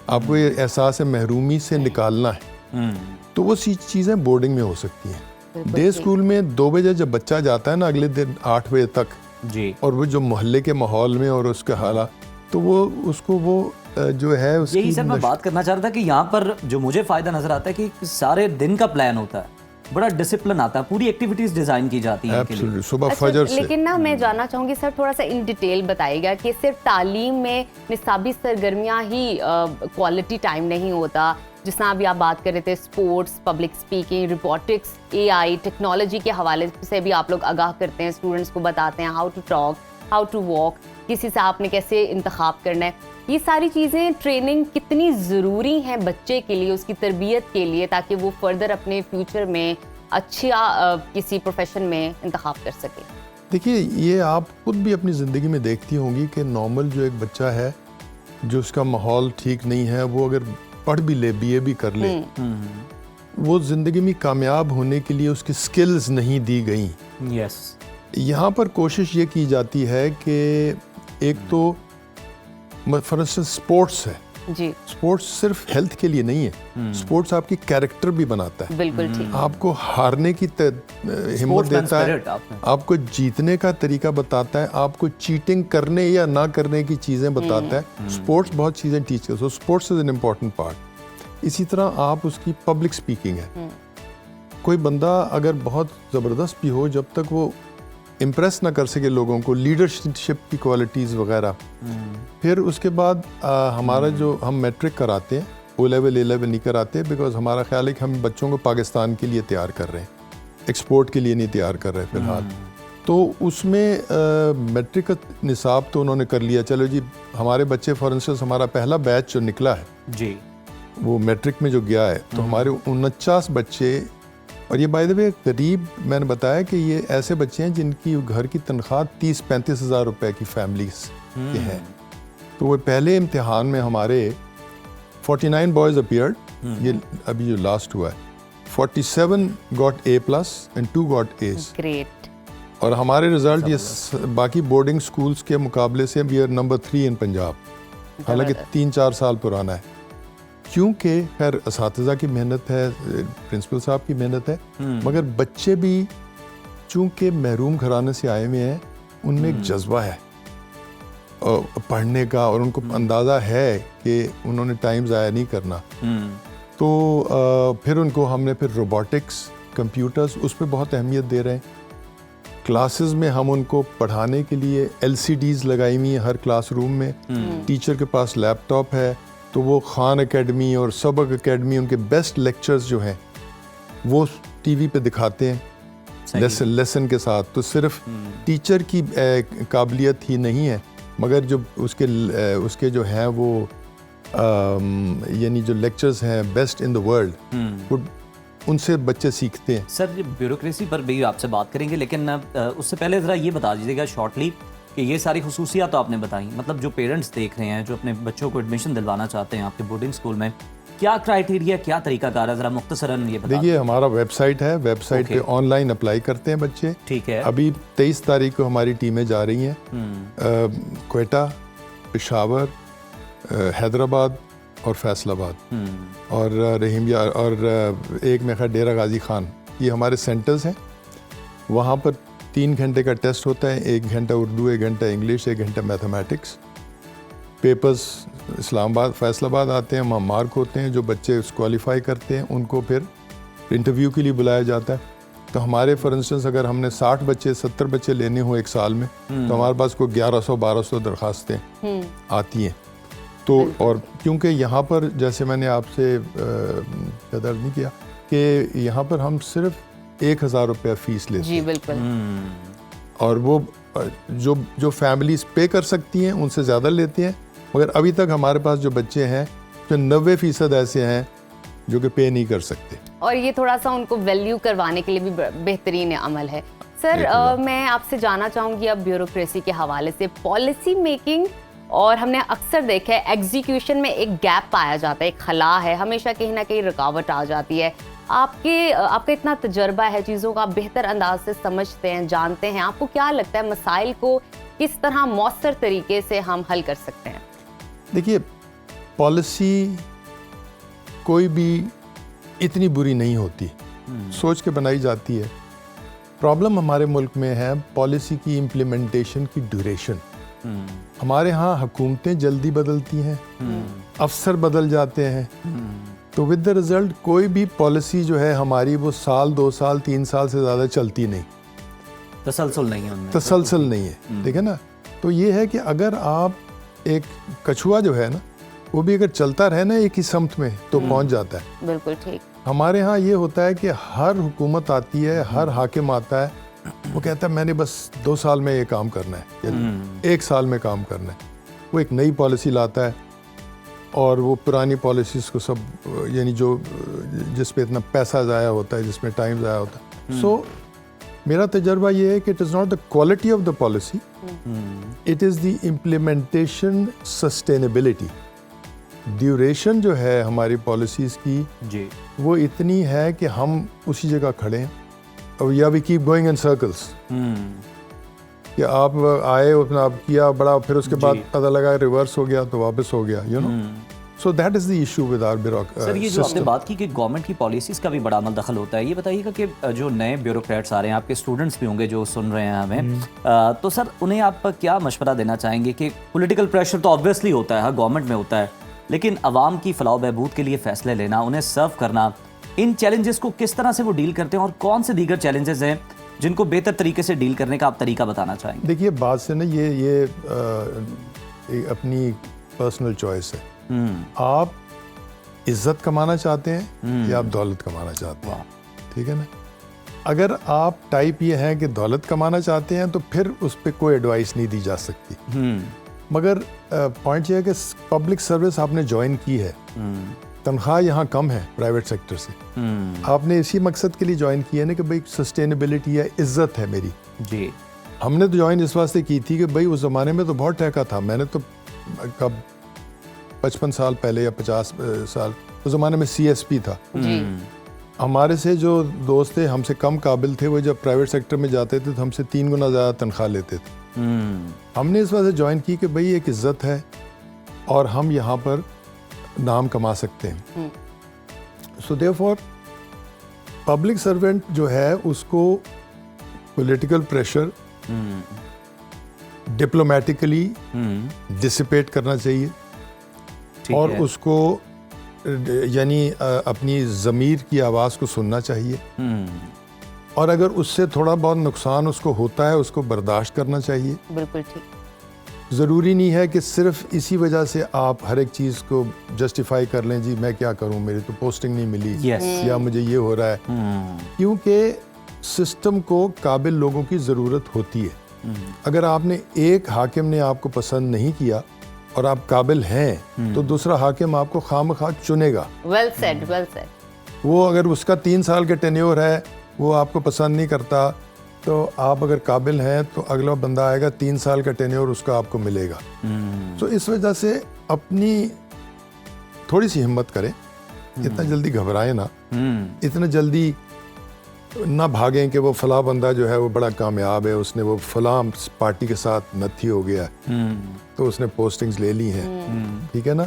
आपको ये एहसास है महरूमी से निकालना है। तो वो चीज़ें बोर्डिंग में हो सकती हैं। डे स्कूल में 2 बजे जब बच्चा जाता है ना, अगले दिन 8 बजे तक जी, और वो जो मोहल्ले के माहौल में और उसके हालात, तो वो उसको वो जो है उसकी यही सर मैं बात करना चाह रहा था कि यहाँ पर जो मुझे फ़ायदा नज़र आता है कि सारे दिन का प्लान होता है, बड़ा डिसिप्लिन आता है, पूरी एक्टिविटीज डिजाइन की जाती हैं इनके लिए। सुबह फजर से। लेकिन ना मैं जानना चाहूंगी सर, थोड़ा सा इन डिटेल बताइएगा कि सिर्फ तालीम में निसाबी सरगर्मियाँ ही क्वालिटी टाइम नहीं होता, जिस तरह अभी आप बात कर रहे थे sports, public speaking, robotics, AI, technology के हवाले से भी आप लोग आगाह करते हैं, स्टूडेंट्स को बताते हैं how to talk, how to walk, किसी से आपने कैसे इंतखाब करना है। ये सारी चीज़ें ट्रेनिंग कितनी ज़रूरी हैं बच्चे के लिए, उसकी तरबियत के लिए, ताकि वो फर्दर अपने फ्यूचर में अच्छा किसी प्रोफेशन में इंतखाब कर सके। देखिए, ये आप खुद भी अपनी ज़िंदगी में देखती होंगी कि नॉर्मल जो एक बच्चा है, जो उसका माहौल ठीक नहीं है, वो अगर पढ़ भी ले, BA भी कर ले, वो ज़िंदगी में कामयाब होने के लिए उसकी स्किल्स नहीं दी गई। यस, यहाँ पर कोशिश ये की जाती है कि एक तो फॉर इंस्टेंस स्पोर्ट्स है जी, स्पोर्ट्स सिर्फ हेल्थ के लिए नहीं है, स्पोर्ट्स आपकी कैरेक्टर भी बनाता है। बिल्कुल ठीक। आपको हारने की हिम्मत देता है, आपको जीतने का तरीका बताता है, आपको चीटिंग करने या ना करने की चीज़ें बताता है। स्पोर्ट्स बहुत चीज़ें टीच करता है, sports is an important part. इसी तरह आप उसकी पब्लिक स्पीकिंग है, कोई बंदा अगर बहुत ज़बरदस्त भी हो, जब तक वो इम्प्रेस ना कर सके लोगों को, लीडरशिप की क्वालिटीज़ वगैरह, फिर उसके बाद हमारा जो हम मैट्रिक कराते हैं, O लेवल A लेवल नहीं कराते, बिकॉज हमारा ख्याल है कि हम बच्चों को पाकिस्तान के लिए तैयार कर रहे हैं, एक्सपोर्ट के लिए नहीं तैयार कर रहे फ़िलहाल। तो उसमें मैट्रिक का निसाब तो उन्होंने कर लिया, चलो जी हमारे बच्चे फॉर इंस्टेंस हमारा पहला बैच जो निकला है जी, वो मैट्रिक में जो गया है, तो हमारे 49 बच्चे, और ये बाय द वे करीब मैंने बताया कि ये ऐसे बच्चे हैं जिनकी घर की तनख्वाह 30-35 हज़ार रुपए की फैमिलीज के हैं। तो वो पहले इम्तिहान में हमारे 49 बॉयज़ अपीयर्ड, ये अभी जो लास्ट हुआ है, 47 got A+ and 2 got A's। Great. और हमारे रिजल्ट ये बाकी बोर्डिंग स्कूल्स के मुकाबले से वी आर नंबर 3 इन पंजाब, हालांकि 3-4 साल पुराना है, क्योंकि खैर असातिज़ा की मेहनत है, प्रिंसिपल साहब की मेहनत है, मगर बच्चे भी चूँकि महरूम घराने से आए हुए हैं, उनमें एक जज्बा है पढ़ने का, और उनको अंदाज़ा है कि उन्होंने टाइम ज़ाया नहीं करना। तो फिर उनको हमने फिर रोबोटिक्स, कंप्यूटर्स, उस पर बहुत अहमियत दे रहे हैं। क्लासेस में हम उनको पढ़ाने के लिए LCDs लगाई हुई हैं हर क्लासरूम में, टीचर के पास लैपटॉप है, तो वो खान एकेडमी और सबक एकेडमी, उनके बेस्ट लेक्चर्स जो हैं वो TV पे दिखाते हैं लेसन के साथ। तो सिर्फ टीचर की काबिलियत ही नहीं है, मगर जो उसके जो हैं वो यानी जो लेक्चर्स हैं बेस्ट इन द वर्ल्ड, वो उनसे बच्चे सीखते हैं। सर ब्यूरोक्रेसी पर भी आपसे बात करेंगे, लेकिन उससे पहले ज़रा ये बता दीजिएगा शॉर्टली कि ये सारी खुसूसियात तो आपने बताई, मतलब जो पेरेंट्स देख रहे हैं, जो अपने बच्चों को एडमिशन दिलवाना चाहते हैं आपके बोर्डिंग स्कूल में, क्या क्राइटेरिया, क्या तरीकाकार है, ज़रा मुख्तसरन ये बता। देखिए, हमारा वेबसाइट है, वेबसाइट पे ऑनलाइन अप्लाई करते हैं बच्चे। ठीक है। अभी 23 तारीख को हमारी टीमें जा रही हैं क्वेटा, पेशावर, हैदराबाद और फैसलाबाद, और रहीमिया, और एक में खैर डेरा गाजी खान, ये हमारे सेंटर्स हैं। वहाँ पर 3 घंटे का टेस्ट होता है, 1 घंटा उर्दू, 1 घंटा इंग्लिश, 1 घंटा मैथमेटिक्स। पेपर्स इस्लामाबाद फैसलाबाद आते हैं, वहाँ मार्क होते हैं, जो बच्चे क्वालिफाई करते हैं उनको फिर इंटरव्यू के लिए बुलाया जाता है। तो हमारे फॉर इंस्टेंस अगर हमने 60 बच्चे 70 बच्चे लेने हो एक साल में, तो हमारे पास कोई 1100-1200 दरखास्तें आती हैं। तो और क्योंकि यहाँ पर जैसे मैंने आपसे कदर नहीं किया कि यहाँ पर हम सिर्फ 1000 रुपया फ़ीस लेते जी बिल्कुल। और वो जो फैमिलीज पे कर सकती हैं उनसे ज़्यादा लेते हैं, मगर अभी तक हमारे पास जो बच्चे हैं जो 90% ऐसे हैं जो कि पे नहीं कर सकते। और ये थोड़ा सा उनको वैल्यू करवाने के लिए भी बेहतरीन अमल है। सर मैं आपसे जानना चाहूँगी अब ब्यूरोक्रेसी के हवाले से, पॉलिसी मेकिंग और हमने अक्सर देखा है एग्जीक्यूशन में एक गैप पाया जाता है, एक खला है, हमेशा कहीं ना कहीं रुकावट आ जाती है। आपका इतना तजर्बा है, चीज़ों का बेहतर अंदाज से समझते हैं, जानते हैं, आपको क्या लगता है मसाइल को किस तरह मौसर तरीके से हम हल कर सकते हैं? देखिए, पॉलिसी कोई भी इतनी बुरी नहीं होती, सोच के बनाई जाती है। प्रॉब्लम हमारे मुल्क में है पॉलिसी की इम्प्लीमेंटेशन की ड्यूरेशन। हमारे यहाँ हुकूमतें जल्दी बदलती हैं, अफसर बदल जाते हैं, तो विद द रिजल्ट कोई भी पॉलिसी जो है हमारी वो साल 2 साल 3 साल से ज़्यादा चलती नहीं, तसलसल नहीं है उनमें, तसलसल नहीं है। ठीक है ना? तो ये है कि अगर आप एक कछुआ जो है ना, वो भी अगर चलता रहे ना एक ही समत में तो पहुंच जाता है। बिल्कुल ठीक। हमारे यहाँ ये होता है कि हर हुकूमत आती है, हर हाकिम आता है, वो कहता है मैंने बस 2 साल में ये काम करना है या 1 साल में काम करना है। वो एक नई पॉलिसी लाता है और वो पुरानी पॉलिसीज़ को सब यानी जो जिस पे इतना पैसा ज़ाया होता है, जिसमें टाइम ज़ाया होता है। सो मेरा तजर्बा ये है कि it is not the quality of the policy, it is the implementation sustainability. Duration जो है हमारी पॉलिसीज़ की जी, वो इतनी है कि हम उसी जगह खड़े हैं, और या we keep going in circles. कि आप आए, अपना आप किया बड़ा, फिर उसके बाद पता लगा रिवर्स हो गया तो वापस हो गया, you know. So that is the issue with our bureaucracy. Sir, ये जो आपने बात की कि गवर्नमेंट की पॉलिसीज़ का भी बड़ा अमल दखल होता है, ये बताइएगा कि जो नए ब्यूरोक्रेट्स आ रहे हैं, आपके स्टूडेंट्स भी होंगे जो सुन रहे हैं हमें, तो सर उन्हें आप क्या मशवरा देना चाहेंगे कि पॉलिटिकल प्रेशर तो ऑब्वियसली होता है, हर गवर्नमेंट में होता है, लेकिन आवाम की फलाह बहबूद के लिए फ़ैसले लेना, उन्हें सर्व करना, इन चैलेंजेस को किस तरह से वो डील करते हैं और कौन से दीगर चैलेंजेस हैं जिनको बेहतर तरीके से डील करने का आप तरीका बताना चाहेंगे? देखिए, बात से ना ये अपनी पर्सनल चॉइस है। आप इज्जत कमाना चाहते हैं या आप दौलत कमाना चाहते हैं, ठीक है ना? अगर आप टाइप ये हैं कि दौलत कमाना चाहते हैं तो फिर उस पर कोई एडवाइस नहीं दी जा सकती। मगर पॉइंट ये है कि पब्लिक सर्विस आपने ज्वाइन की है, तनख्वाह यहाँ कम है प्राइवेट सेक्टर से, आपने इसी मकसद के लिए ज्वाइन किया है ना कि भाई सस्टेनेबिलिटी है, इज्जत है मेरी जी। हमने तो ज्वाइन इस वास्ते की थी कि भाई उस ज़माने में तो बहुत ठेका था। मैंने तो कब 55 साल पहले या 50 साल उस ज़माने में CSP था। हमारे से जो दोस्त थे हमसे कम काबिल थे, वो जब प्राइवेट सेक्टर में जाते थे तो हमसे 3 गुना ज़्यादा तनख्वाह लेते थे। हमने इस वजह से ज्वाइन की कि भाई एक इज़्ज़त है और हम यहाँ पर नाम कमा सकते हैं। सो देयरफॉर पब्लिक सर्वेंट जो है उसको पॉलिटिकल प्रेशर डिप्लोमेटिकली डिसिपेट करना चाहिए और उसको यानी अपनी ज़मीर की आवाज़ को सुनना चाहिए, और अगर उससे थोड़ा बहुत नुकसान उसको होता है उसको बर्दाश्त करना चाहिए। बिल्कुल ठीक। ज़रूरी नहीं है कि सिर्फ इसी वजह से आप हर एक चीज़ को जस्टिफाई कर लें, जी मैं क्या करूं, मेरी तो पोस्टिंग नहीं मिली या मुझे ये हो रहा है, क्योंकि सिस्टम को काबिल लोगों की ज़रूरत होती है। अगर आपने एक हाकिम ने आपको पसंद नहीं किया और आप काबिल हैं तो दूसरा हाकिम आपको खामखा चुनेगा। Well said, well said. वो अगर उसका 3 साल के टेन्योर है, वो आपको पसंद नहीं करता, तो आप अगर काबिल हैं तो अगला बंदा आएगा, 3 साल का टेन्योर उसका आपको मिलेगा। तो इस वजह से अपनी थोड़ी सी हिम्मत करें, इतना जल्दी घबराएं ना, इतना जल्दी ना भागें कि वो फला बंदा जो है वो बड़ा कामयाब है, उसने वो फला पार्टी के साथ नथी हो गया तो उसने पोस्टिंग्स ले ली हैं, ठीक है ना,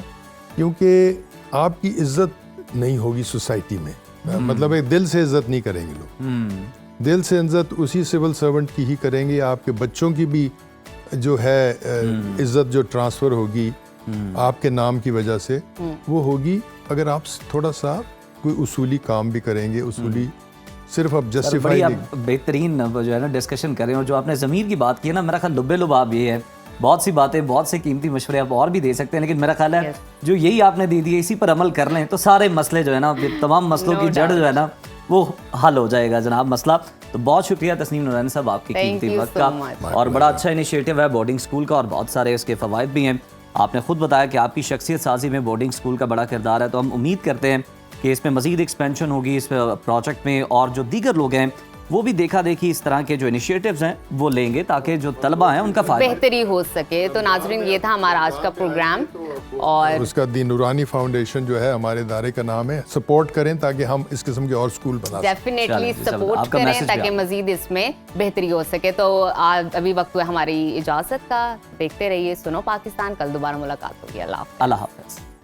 क्योंकि आपकी इज्जत नहीं होगी सोसाइटी में। मतलब एक दिल से इज्जत नहीं करेंगे लोग। दिल से इज्जत उसी सिविल सर्वेंट की ही करेंगे, आपके बच्चों की भी जो है इज्जत जो ट्रांसफ़र होगी आपके नाम की वजह से, वो होगी अगर आप थोड़ा सा कोई उसूली काम भी करेंगे, उसूली सिर्फ अब जस्टिफाई बेहतरीन जो है ना डिस्कशन कर रहे हो। जो आपने ज़मीर की बात की है ना, मेरा ख्याल लुब्बे लुबाब ये है, बहुत सी बातें, बहुत से कीमती मशवरे आप और भी दे सकते हैं, लेकिन मेरा ख्याल है जो यही आपने दे दिए इसी पर अमल कर लें तो सारे मसले जो है ना, तमाम मसलों की जड़ जो है ना वो हल हो जाएगा जनाब मसला। तो बहुत शुक्रिया तस्नीम नूरानी साहब आपके कीमती वक्त का, और बड़ा अच्छा इनिशिएटिव है बोर्डिंग स्कूल का और बहुत सारे उसके फ़वाइद भी हैं। आपने खुद बताया कि आपकी शख्सियत साजी में बोर्डिंग स्कूल का बड़ा किरदार है, तो हम उम्मीद करते हैं कि इसमें मज़ीद एक्सपेंशन होगी इस प्रोजेक्ट में, और जो दीगर लोग हैं वो भी देखा देखी इस तरह के जो इनिशिएटिव्स हैं वो लेंगे ताकि जो तलबा हैं उनका फायदा बेहतरी हो सके। तो नाजरीन ये था हमारा आज का प्रोग्राम, और उसका दी नूरानी फाउंडेशन जो है हमारे इदारे का नाम है। सपोर्ट करें ताकि हम इस किस्म के और स्कूल बना सकें। डेफिनेटली सपोर्ट करें ताकि मजीद इसमें बेहतरी हो सके। तो आज अभी वक्त हुआ हमारी इजाज़त का। देखते रहिए सुनो पाकिस्तान, कल दोबारा मुलाकात होगी। अल्लाह हाफ़िज़।